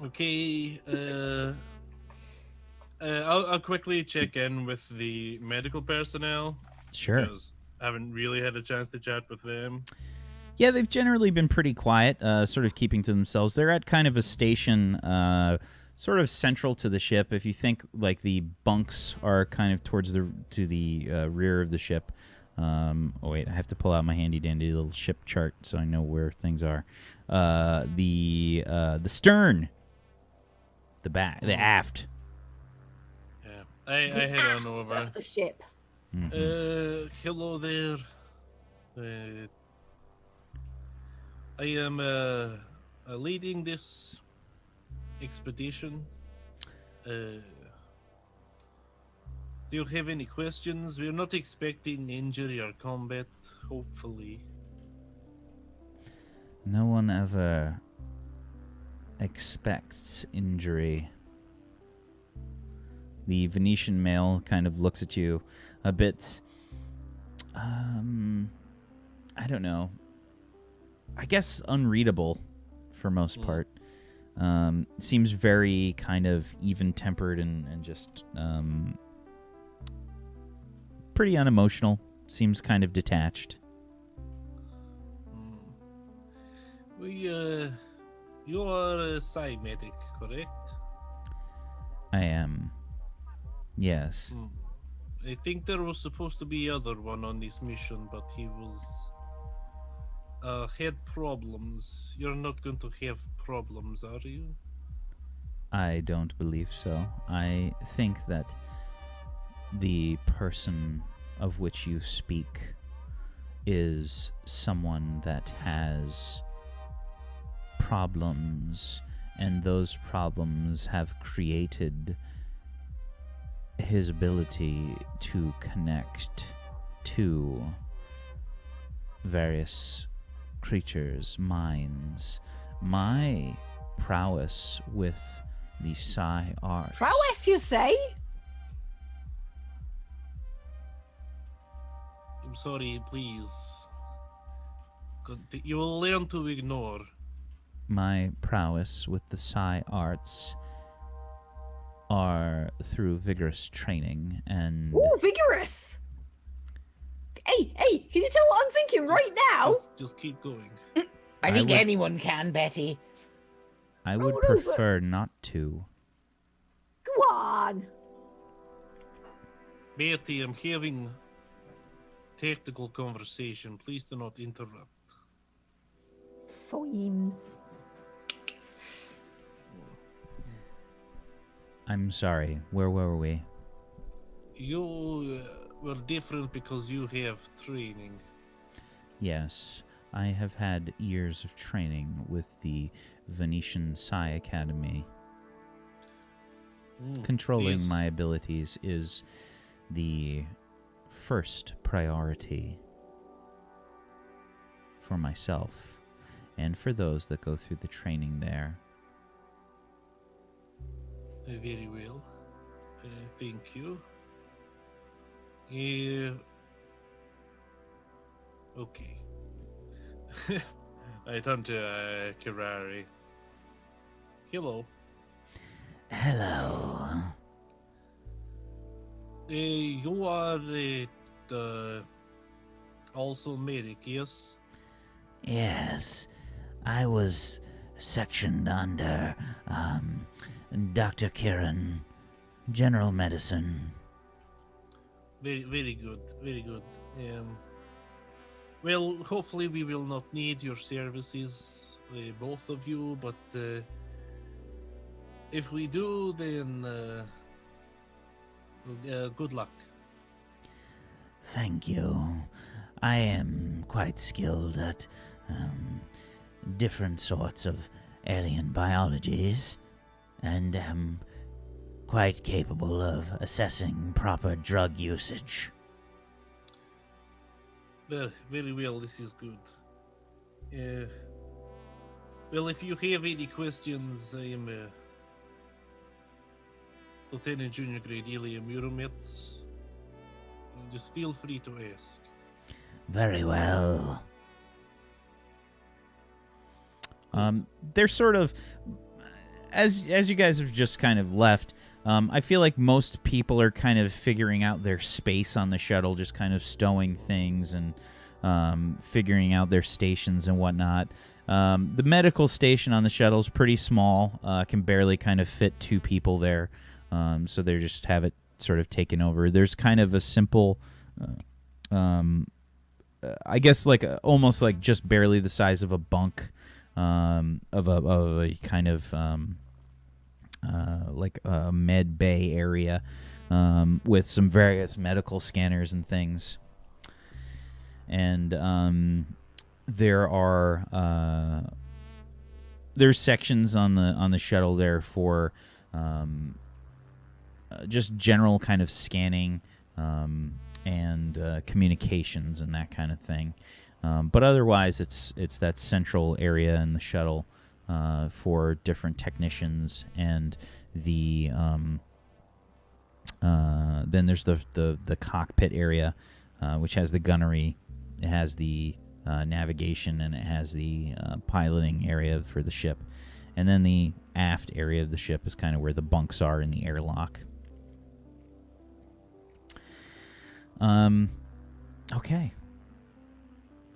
Okay, I'll quickly check in with the medical personnel. Sure. Because I haven't really had a chance to chat with them. Yeah, they've generally been pretty quiet, sort of keeping to themselves. They're at kind of a station sort of central to the ship. If you think like the bunks are kind of towards the rear of the ship. Oh wait, I have to pull out my handy dandy little ship chart so I know where things are. The stern, the aft. Yeah, I head on Ass over. of the ship. Hello there. I am leading this expedition. Do you have any questions? We're not expecting injury or combat, hopefully. No one ever expects injury. The Venetian male kind of looks at you a bit, I don't know, I guess unreadable for most part. Seems very kind of even-tempered and just pretty unemotional. Seems kind of detached. You are a psi medic, correct? I am. Yes. I think there was supposed to be other one on this mission, but he was had problems. You're not going to have problems, are you? I don't believe so. I think that the person of which you speak is someone that has problems, and those problems have created his ability to connect to various creatures' minds. My prowess with the psi arts. Prowess, you say? I'm sorry, please. You will learn to ignore. My prowess with the psi arts are through vigorous training and... Ooh, vigorous! Hey, can you tell what I'm thinking right now? Just keep going. I think would- anyone can, Betty. I would no, but- prefer not to. Go on. Betty, I'm having tactical conversation. Please do not interrupt. Fine. I'm sorry. Where were we? You were different because you have training. Yes, I have had years of training with the Venetian Psi Academy. Controlling Yes. my abilities is the first priority for myself and for those that go through the training there. Very well. Thank you. Okay. I turn to Kirari. Hello. Hello. You are the also medic, yes? Yes, I was sectioned under Dr. Kieran, General Medicine. Very, very good. Very good. Well, hopefully we will not need your services, both of you, but if we do, then good luck. Thank you. I am quite skilled at different sorts of alien biologies, and am quite capable of assessing proper drug usage. Very well, this is good. Well, if you have any questions, I am Lieutenant Junior Grade Ilya Muromets. Just feel free to ask. Very well. They're sort of, as you guys have just kind of left, I feel like most people are kind of figuring out their space on the shuttle, just kind of stowing things and figuring out their stations and whatnot. The medical station on the shuttle is pretty small, can barely kind of fit 2 people there, so they just have it sort of taken over. There's kind of a simple, I guess like almost like just barely the size of a bunk, of a kind of like a med bay area, with some various medical scanners and things. And there are there's sections on the shuttle there for just general kind of scanning and communications and that kind of thing. But otherwise, it's that central area in the shuttle for different technicians, and then there's the cockpit area, which has the gunnery, it has the navigation, and it has the piloting area for the ship. And then the aft area of the ship is kind of where the bunks are in the airlock. Okay.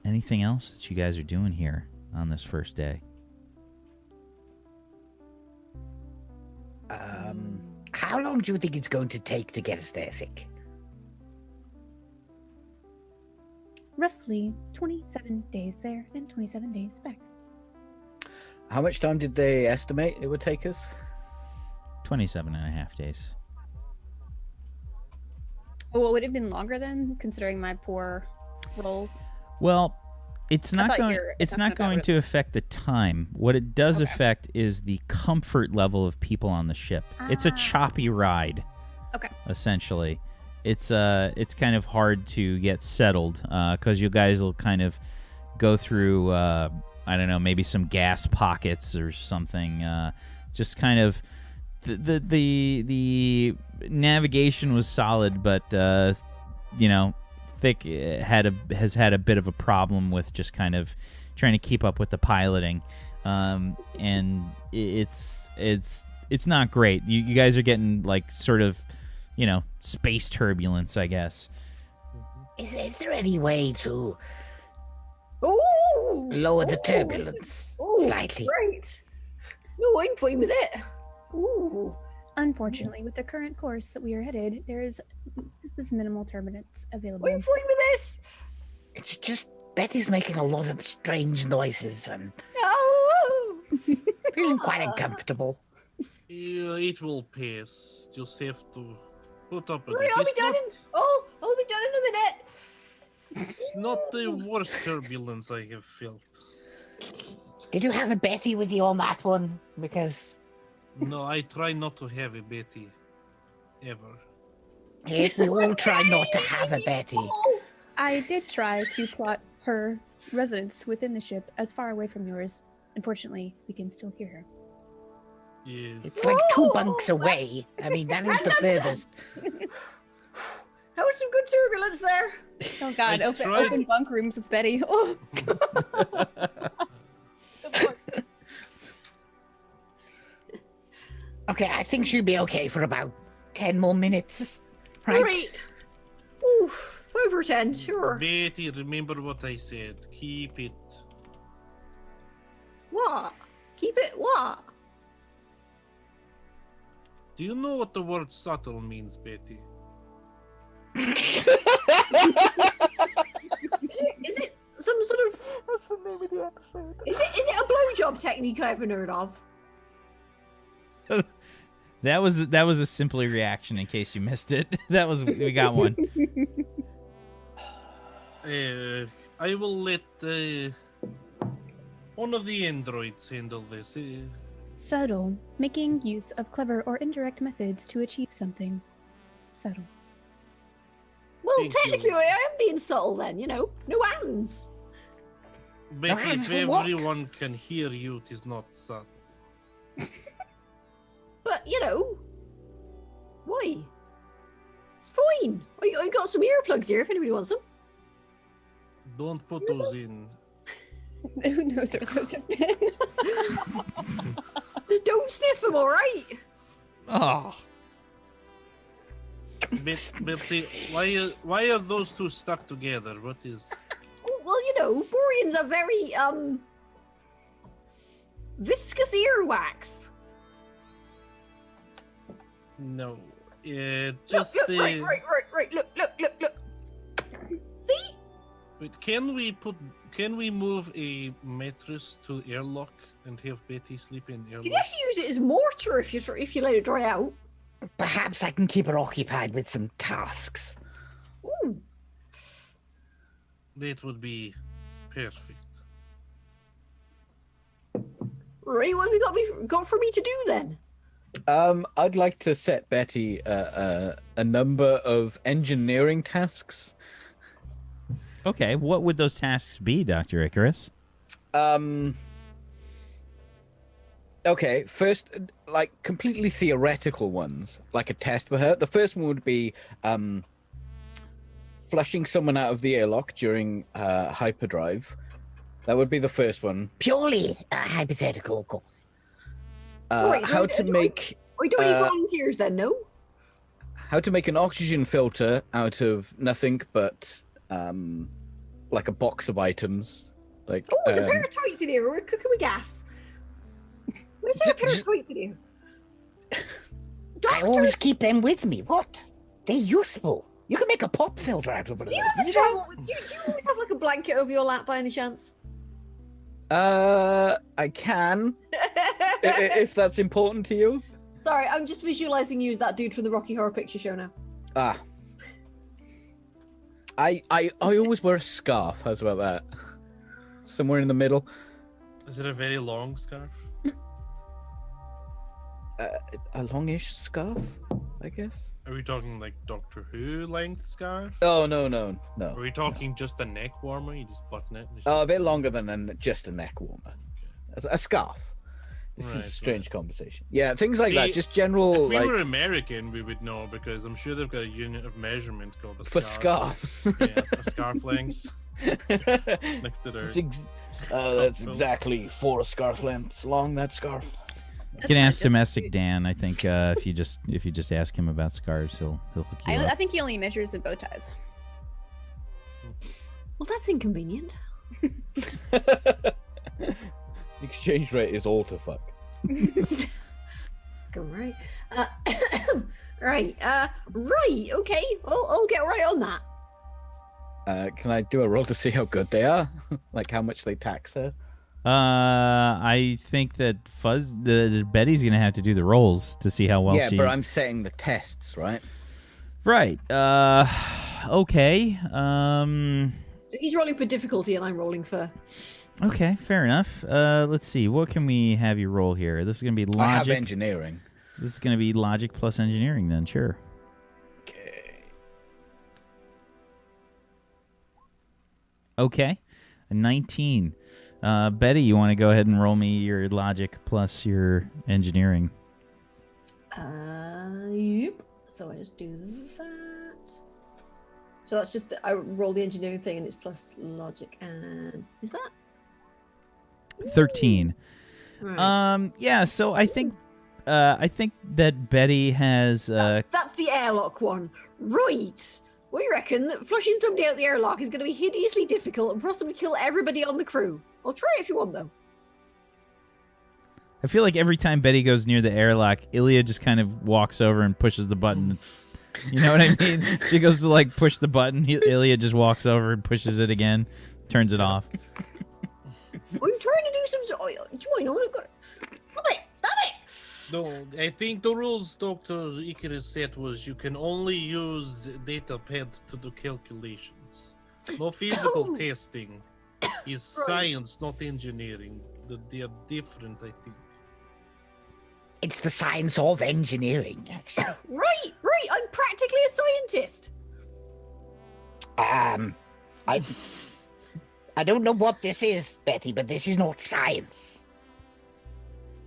Anything else that you guys are doing here on this first day? How long do you think it's going to take to get us there, Thick? Roughly 27 days there and 27 days back. How much time did they estimate it would take us? 27 and a half days. Well, would it have been longer then, considering my poor rolls? Well, it's not thought going. your It's not assessment going would- to affect the time. What it does Okay. affect is the comfort level of people on the ship. It's a Ah. choppy ride. Okay. Essentially, it's kind of hard to get settled because you guys will kind of go through I don't know, maybe some gas pockets or something. Just kind of the navigation was solid, but Thick has had a bit of a problem with just kind of trying to keep up with the piloting, and it's not great. You guys are getting like sort of space turbulence, I guess. Is there any way to Ooh! lower the Ooh, turbulence ooh, slightly? Great. No, I'm fine with it. Ooh. Unfortunately, with the current course that we are headed, this is minimal turbulence available. I'm fine with this. It's just Betty's making a lot of strange noises and Oh. feeling quite uncomfortable. Yeah, it will pass. Just have to put up with Right, it. I'll be It's done not, in. Oh, I'll be done in a minute. it's not the worst turbulence I have felt. Did you have a Betty with you on that one? Because No, I try not to have a Betty. Ever. yes, we all try not to have a Betty. Oh, I did try to plot her residence within the ship as far away from yours. Unfortunately, we can still hear her. Yes. It's like 2 bunks away. I mean, that is the furthest. that was some good turbulence there. Oh God! I Open tried- bunk rooms with Betty. Oh. Okay, I think she'll be okay for about 10 more minutes. Right? Right. Ooh, 5 or 10, sure. Betty, remember what I said. Keep it. What? Keep it what? Do you know what the word subtle means, Betty? Is it some sort of? That's the name of the episode. Is it a blowjob technique I haven't heard of? That was a simply reaction in case you missed it. We got one. I will let one of the androids handle this. Subtle, making use of clever or indirect methods to achieve something. Subtle. Well, Thank technically, you. I am being subtle then. No hands. Betty, hands if for what? everyone can hear you, it is not subtle. But why? It's fine. I got some earplugs here if anybody wants them. Don't put those in. Who knows where those have been? Just don't sniff them, all right? Oh, Betty, why are those two stuck together? What is? Oh, well, Boreans are very viscous earwax. No, just Look, right. Look. See? Wait, can we move a mattress to airlock and have Betty sleep in You airlock? can actually use it as mortar if you let it dry out. Perhaps I can keep her occupied with some tasks. Ooh. That would be perfect. Right, what have you got for me to do then? I'd like to set Betty a number of engineering tasks. Okay, what would those tasks be, Dr. Icarus? Okay, first, like completely theoretical ones, like a test for her. The first one would be flushing someone out of the airlock during hyperdrive. That would be the first one. Purely hypothetical, of course. Wait, How to make We don't need volunteers then, no? how to make an oxygen filter out of nothing but like a box of items. Like Oh, there's a pair of tights in here. We're cooking with gas. Where's there a pair of tights in here? I Doctor, always keep them with me. What? They're useful. You can make a pop filter out of one of do you those. have a travel? Do you always have like a blanket over your lap by any chance? I can if that's important to you. Sorry, I'm just visualizing you as that dude from the Rocky Horror Picture Show now. Ah. I always wear a scarf. How's about that? Somewhere in the middle. Is it a very long scarf? A longish scarf, I guess. Are we talking like Doctor Who length scarf? Oh no. Are we talking just a neck warmer? You just button it. And it's Oh, a just- bit longer than just a neck warmer. A scarf. This is Right, a strange right. conversation. Yeah, things like See, that. Just general If we like were American, we would know because I'm sure they've got a unit of measurement called a for scarf. scarves. Yes, a scarf length next to their. That's Phil. exactly 4 scarf lengths long. That scarf. You can ask Domestic Dan. I think if you just ask him about scarves, he'll hook you I up. think he only measures in bow ties. Well, that's inconvenient. Exchange rate is all to fuck. Go right. Right. Right. Okay. I'll get right on that. Can I do a roll to see how good they are? Like how much they tax her? I think that Betty's gonna have to do the rolls to see how well yeah, she. but I'm setting the tests, right? Right. Okay. So he's rolling for difficulty, and I'm rolling for. Okay. Fair enough. Let's see. What can we have you roll here? This is gonna be I have logic. engineering. This is gonna be logic plus engineering. Then sure. Okay. Okay. A 19. Betty, you want to go ahead and roll me your logic plus your engineering? Yep. So I just do that. So that's just I roll the engineering thing, and it's plus logic, and is that 13. right? Yeah. So I think that Betty has. That's the airlock one, right? We reckon that flushing somebody out the airlock is going to be hideously difficult and possibly kill everybody on the crew. I'll try it if you want, though. I feel like every time Betty goes near the airlock, Ilya just kind of walks over and pushes the button. You know what I mean? She goes to like push the button. Ilya just walks over and pushes it again, turns it off. I'm trying to do some. Oh, join on. Stop it! Stop it! No, I think the rules Dr. Icarus said was you can only use data pad to do calculations. No physical Oh. testing. It's Right. science, not engineering. They are different, I think. It's the science of engineering, actually. Right. I'm practically a scientist. I don't know what this is, Betty, but this is not science.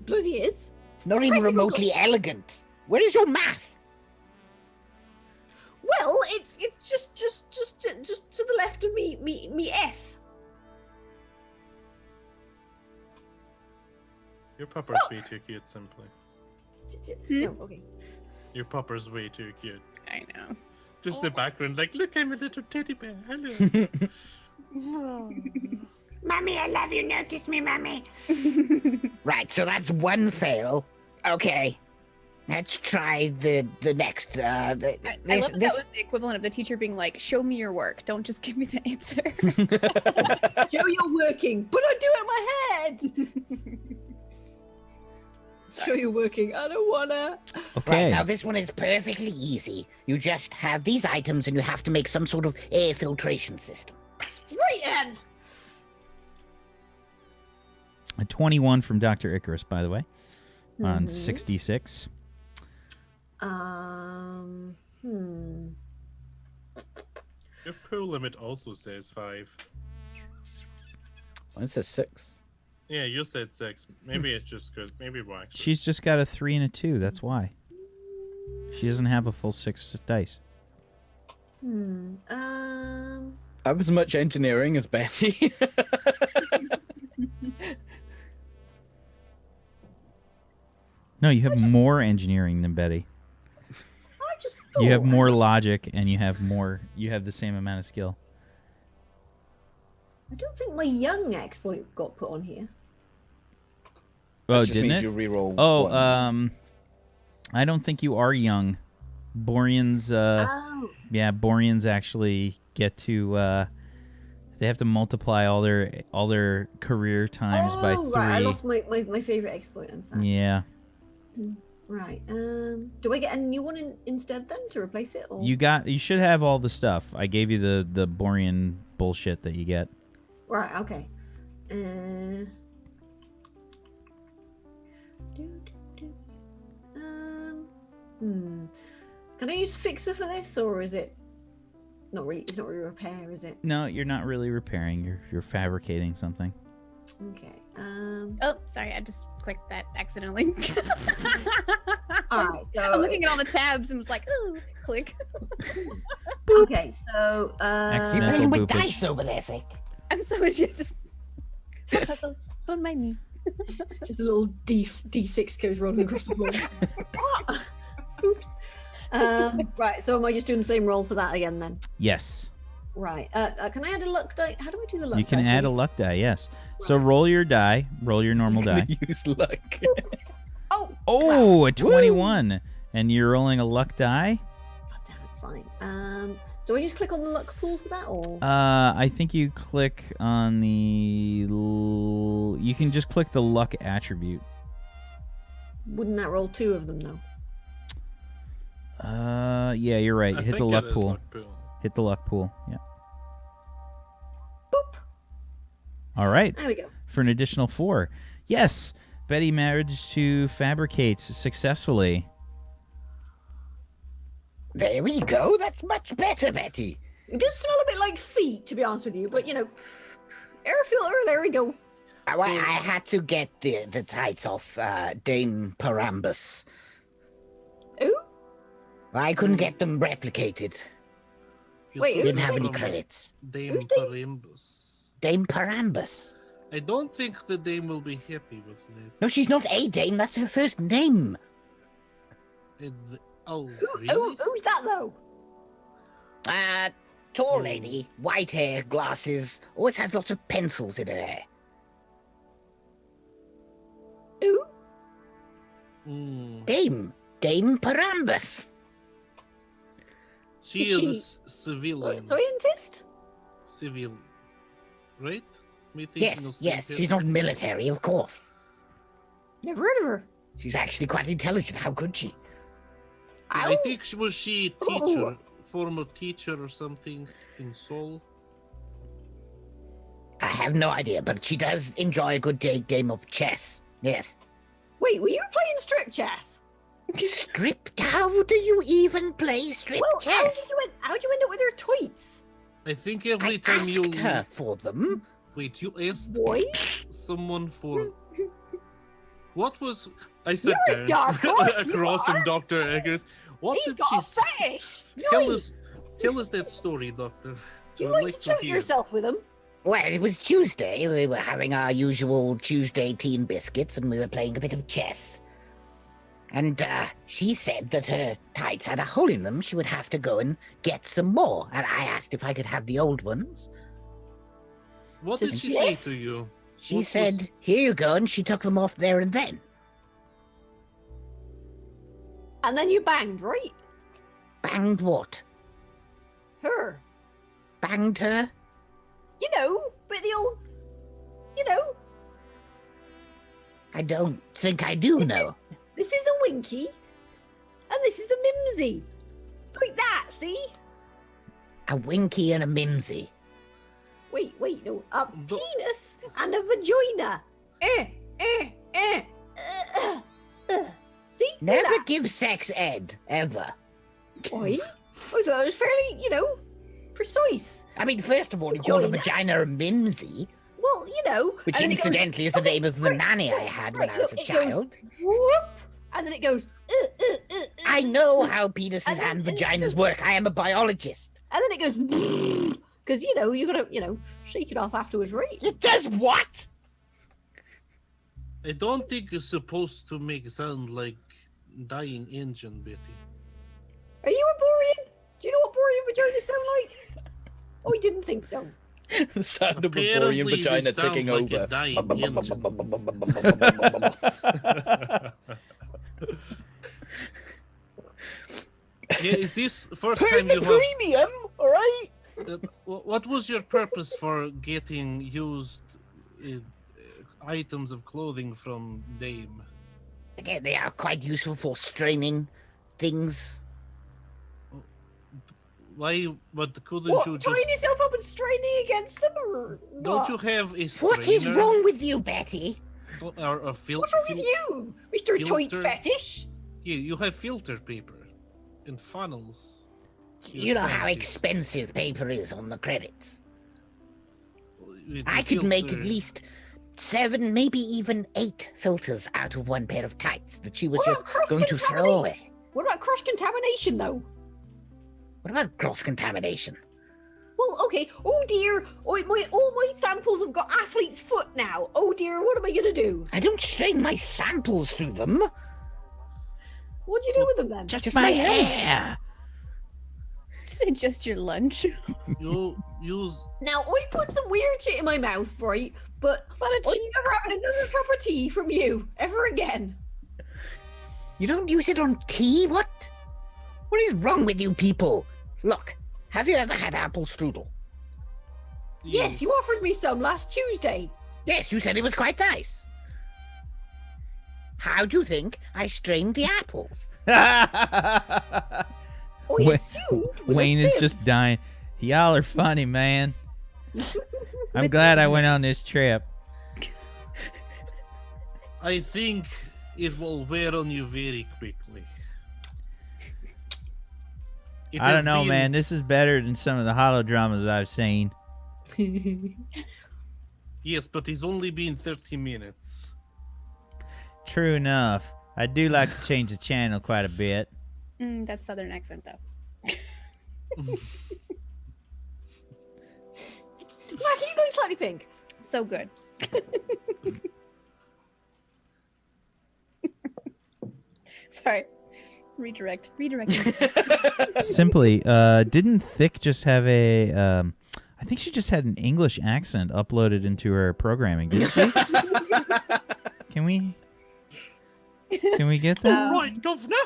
Bloody is. It's not even Practical remotely elegant. Where is your math? Well, it's just to the left of me F. Your pupper's way too cute, simply. No, okay. Your pupper's way too cute. I know. Just the background, like, look, I'm a little teddy bear. Hello. Mommy, I love you. Notice me, Mommy. Right, so that's one fail. Okay. Let's try the next. I love that that was the equivalent of the teacher being like, "Show me your work. Don't just give me the answer." Joe, you're working, but I do it in my head. Show you're working. I don't wanna. Okay. Right, now this one is perfectly easy. You just have these items and you have to make some sort of air filtration system. Right then. A 21 from Dr. Icarus, by the way, on 66. Your pool limit also says 5. Mine says 6. Yeah, you said 6. Maybe it's just good. Maybe by accident. She's just got a 3 and a 2. That's why. She doesn't have a full 6 dice. I have as much engineering as Betty. No, you have more engineering than Betty. I just thought You have more logic, and you have the same amount of skill. I don't think my young exploit got put on here. Oh, just didn't means it? you reroll Oh, ones. I don't think you are young. Boreans, Oh. yeah, Boreans actually get to. They have to multiply all their career times by 3. Right, I lost my favorite exploit. I'm sad. Yeah, Right. Do I get a new one instead then to replace it? Or... you should have all the stuff. I gave you the Borean bullshit that you get. Right. Okay. Can I use Fixer for this, or is it not really? It's not really repair, is it? No, you're not really repairing. You're fabricating something. Okay. Oh, sorry, I just clicked that accidentally. All right. So I'm looking at all the tabs and was like, ooh, click. Okay. So You Accidental playing with boopage. dice over there, Thick? I'm so just don't mind me. just a little D6 goes rolling across the floor. What? Oops. Right. So am I just doing the same roll for that again then? Yes, Right. Can I add a luck die? How do I do the luck? you can die? add a luck die. Yes. So roll your die. Roll your normal die. Use luck. Oh. Oh, a 21, and you're rolling a luck die. God damn it, fine. Do I just click on the luck pool for that, or? I think you click on the. You can just click the luck attribute. Wouldn't that roll 2 of them though? Yeah, you're right. I Hit the think luck it is pool. luck pool. Hit the luck pool. Yeah. Boop. All right. There we go. For an additional 4. Yes, Betty managed to fabricate successfully. There we go. That's much better, Betty. It does smell a bit like feet, to be honest with you, but you know, air filter. There we go. I had to get the tights off Dame Parambus. Ooh. I couldn't get them replicated. You Wait, took Didn't it have any from credits. Dame Who's Dame? Perimbus. Dame Parambus. I don't think the Dame will be happy with it. No, she's not a Dame. That's her first name. Oh, Who's that though? Tall lady, white hair, glasses, always has lots of pencils in her hair. Ooh. Dame Parambus. She Is is she- a civilian. Scientist? Civil, right? Me thinking of Yes, scientist? she's not military, of course. Never heard of her. She's actually quite intelligent. How could she? I think was she a teacher, Oh. former teacher or something in Seoul? I have no idea, but she does enjoy a good game of chess. Yes. Wait, were you playing strip chess? Stripped? How do you even play strip Well, chess? how'd you end up with her tweets? I think every I time asked you her for them. wait, you asked Boy? someone for what was I sat You're a down dark horse, you across from are. Dr. Icarus. What He's did got she a fetish. tell us that story, Doctor. Do you I'd like to choke hear. yourself with them? Well, it was Tuesday. We were having our usual Tuesday teen biscuits, and we were playing a bit of chess. And she said that her tights had a hole in them. She would have to go and get some more. And I asked if I could have the old ones. What did Just she say yes. to you? She What said, was- "Here you go," and she took them off there and then. And then you banged, right? Banged what? Her. Banged her? You know, but the old, you know, I don't think I do know. this is a Winky, and this is a Mimsy. Like that, see? A Winky and a Mimsy. Wait, no, a The- penis and a vagina. See? Never give sex ed, ever. Oi. I thought it was fairly, precise. I mean, first of all, you called a Vagina. vagina a mimsy, Well, which and then it goes, incidentally is the name of the right, nanny I had when I was a look, it goes, child. whoop, and then it goes, I know how penises And then- and vaginas work. I am a biologist. and then it goes, because, you gotta, shake it off afterwards, right? It does what? I don't think it's supposed to make sound like dying engine, Betty. Are you a borean? Do you know what borean vaginas sound like? Oh, I didn't think so. The sound of a Apparently, Borean they vagina sound ticking like a over. dying engine. Yeah, is this first Pay time the you have? premium, all right? What was your purpose for getting used items of clothing from Dame? Again, they are quite useful for straining things. Why? But couldn't What, you tying just? yourself up and straining against them, or Don't what? you have a What is strainer wrong with you, Betty? or a filter? What's wrong with you, Mr. Tight filter? Fetish? You have filter paper and funnels. You know how scientist. expensive paper is on the credits. With I the could make at filter- least 7, maybe even 8 filters out of one pair of tights that she was What just about going to throw away. What about cross contamination, though? What about cross contamination? Well, okay. Oh dear. Oh, all my samples have got athlete's foot now. Oh dear. What am I gonna do? I don't strain my samples through them. What do you do with them then? Just my my lunch. hair. Just say just your lunch. You use Now I put some weird shit in my mouth, right? But I'm never having another cup of tea from you ever again. You don't use it on tea? What? What is wrong with you people? Look, have you ever had apple strudel? Yes, you offered me some last Tuesday. Yes, you said it was quite nice. How do you think I strained the apples? I Wa- assumed with a Wayne is sieve. just dying. Y'all are funny, man. I'm With- glad I went on this trip. I think it will wear on you very quickly. It I has don't know, been- man. This is better than some of the holodramas I've seen. Yes, but it's only been 30 minutes. True enough. I do like to change the channel quite a bit. That southern accent, though. Mac, are you going slightly pink? So good. Sorry. Redirect. Simply, didn't Thick just have a? I think she just had an English accent uploaded into her programming, didn't she? Can we? Can we get that? Right, governor.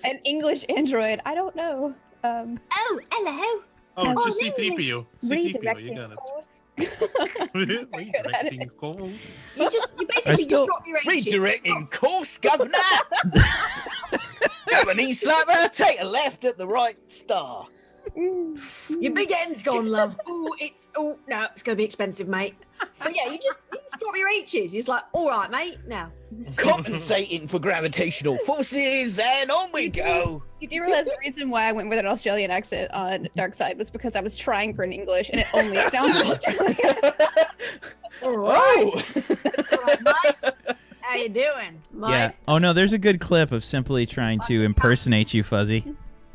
An English android. I don't know. Oh, hello. Oh, Oh, just C-3PO. C-3PO, you Redirecting got it. course. Redirecting calls. You basically still- just drop your H. Redirecting course, governor. Go an east sliver, take a left at the right star. Your big end's gone, love. No, it's gonna be expensive, mate. But yeah, you just drop your H's. You're just like, all right, mate. Now, Compensating for gravitational forces, and on we go. You do realize the reason why I went with an Australian accent on Dark Side was because I was trying for an English and it only sounded Australian. all right, Oh, all right, mate. How you doing, mate? Yeah. Oh no, there's a good clip of Simply trying to impersonate you, Fuzzy.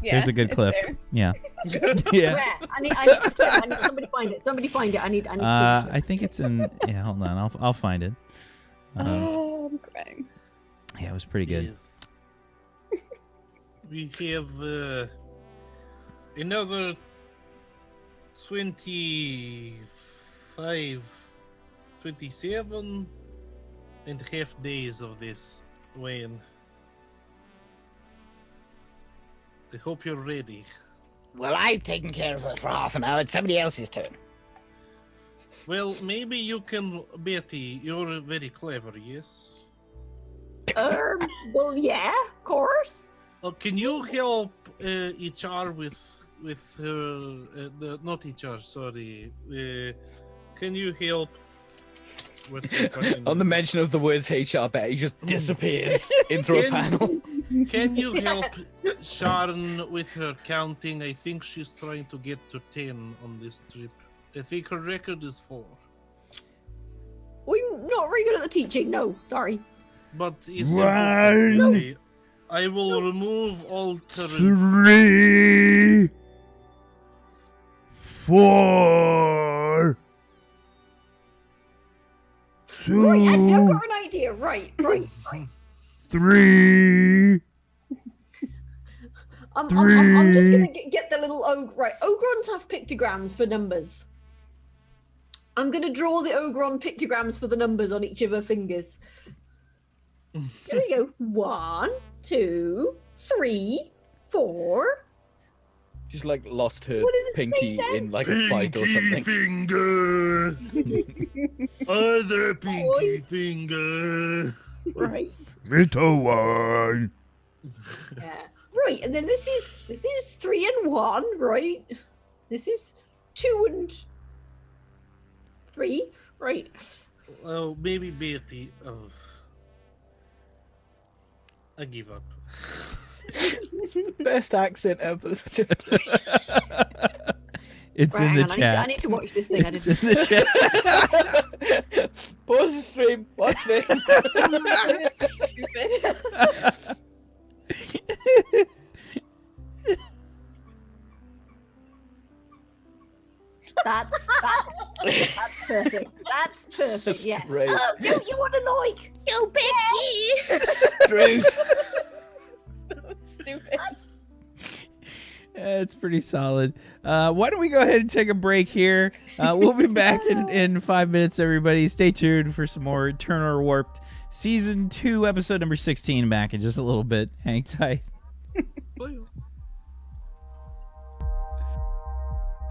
Yeah, There's a good it's clip. there. Yeah. Yeah. Where? I need to see it. I need somebody find it. Somebody find it. I need to see this. I think it's in. Yeah, hold on. I'll find it. Oh, I'm crying. Yeah, it was pretty good. Yes. We have another 27 and a half days of this, Wayne. I hope you're ready. Well, I've taken care of her for half an hour. It's somebody else's turn. Well, maybe you can, Betty. You're very clever, yes? Well, yeah, of course. Can you help HR with her? Not HR, sorry. Can you help What's the fucking... On the mention of the words HR bet, he just disappears in through a panel. Can you help Sharon with her counting? I think she's trying to get to 10 on this trip. I think her record is 4. I'm not very good at the teaching. No, sorry. But it's One. important. I will remove all current. 3, 4, 2, Right, actually, I've got an idea. Right. 3. I'm just gonna get the little right. Ogrons have pictograms for numbers. I'm gonna draw the Ogron pictograms for the numbers on each of her fingers. There we go. 1, 2, 3, 4. She's like lost her What does it pinky say then? in like a fight or something. Finger. Other pinky Oi. finger. Right. Little one. Yeah. Right, and then this is 3 and 1, right? This is 2 and 3, right? Oh, maybe Betty. Oh. I give up. Best accent ever. It's Right, in the hang on, chat. I need to watch this thing. I It's didn't. in the chat. Pause the stream. Watch this. That's perfect. That's perfect. Yes. Right. Oh, don't you want to like? Yo, Becky! Stream. Stupid. That's It's pretty solid. Why don't we go ahead and take a break here? We'll be back in 5 minutes, everybody. Stay tuned for some more Turner Warped Season 2, Episode number 16 back in just a little bit. Hang tight. Well.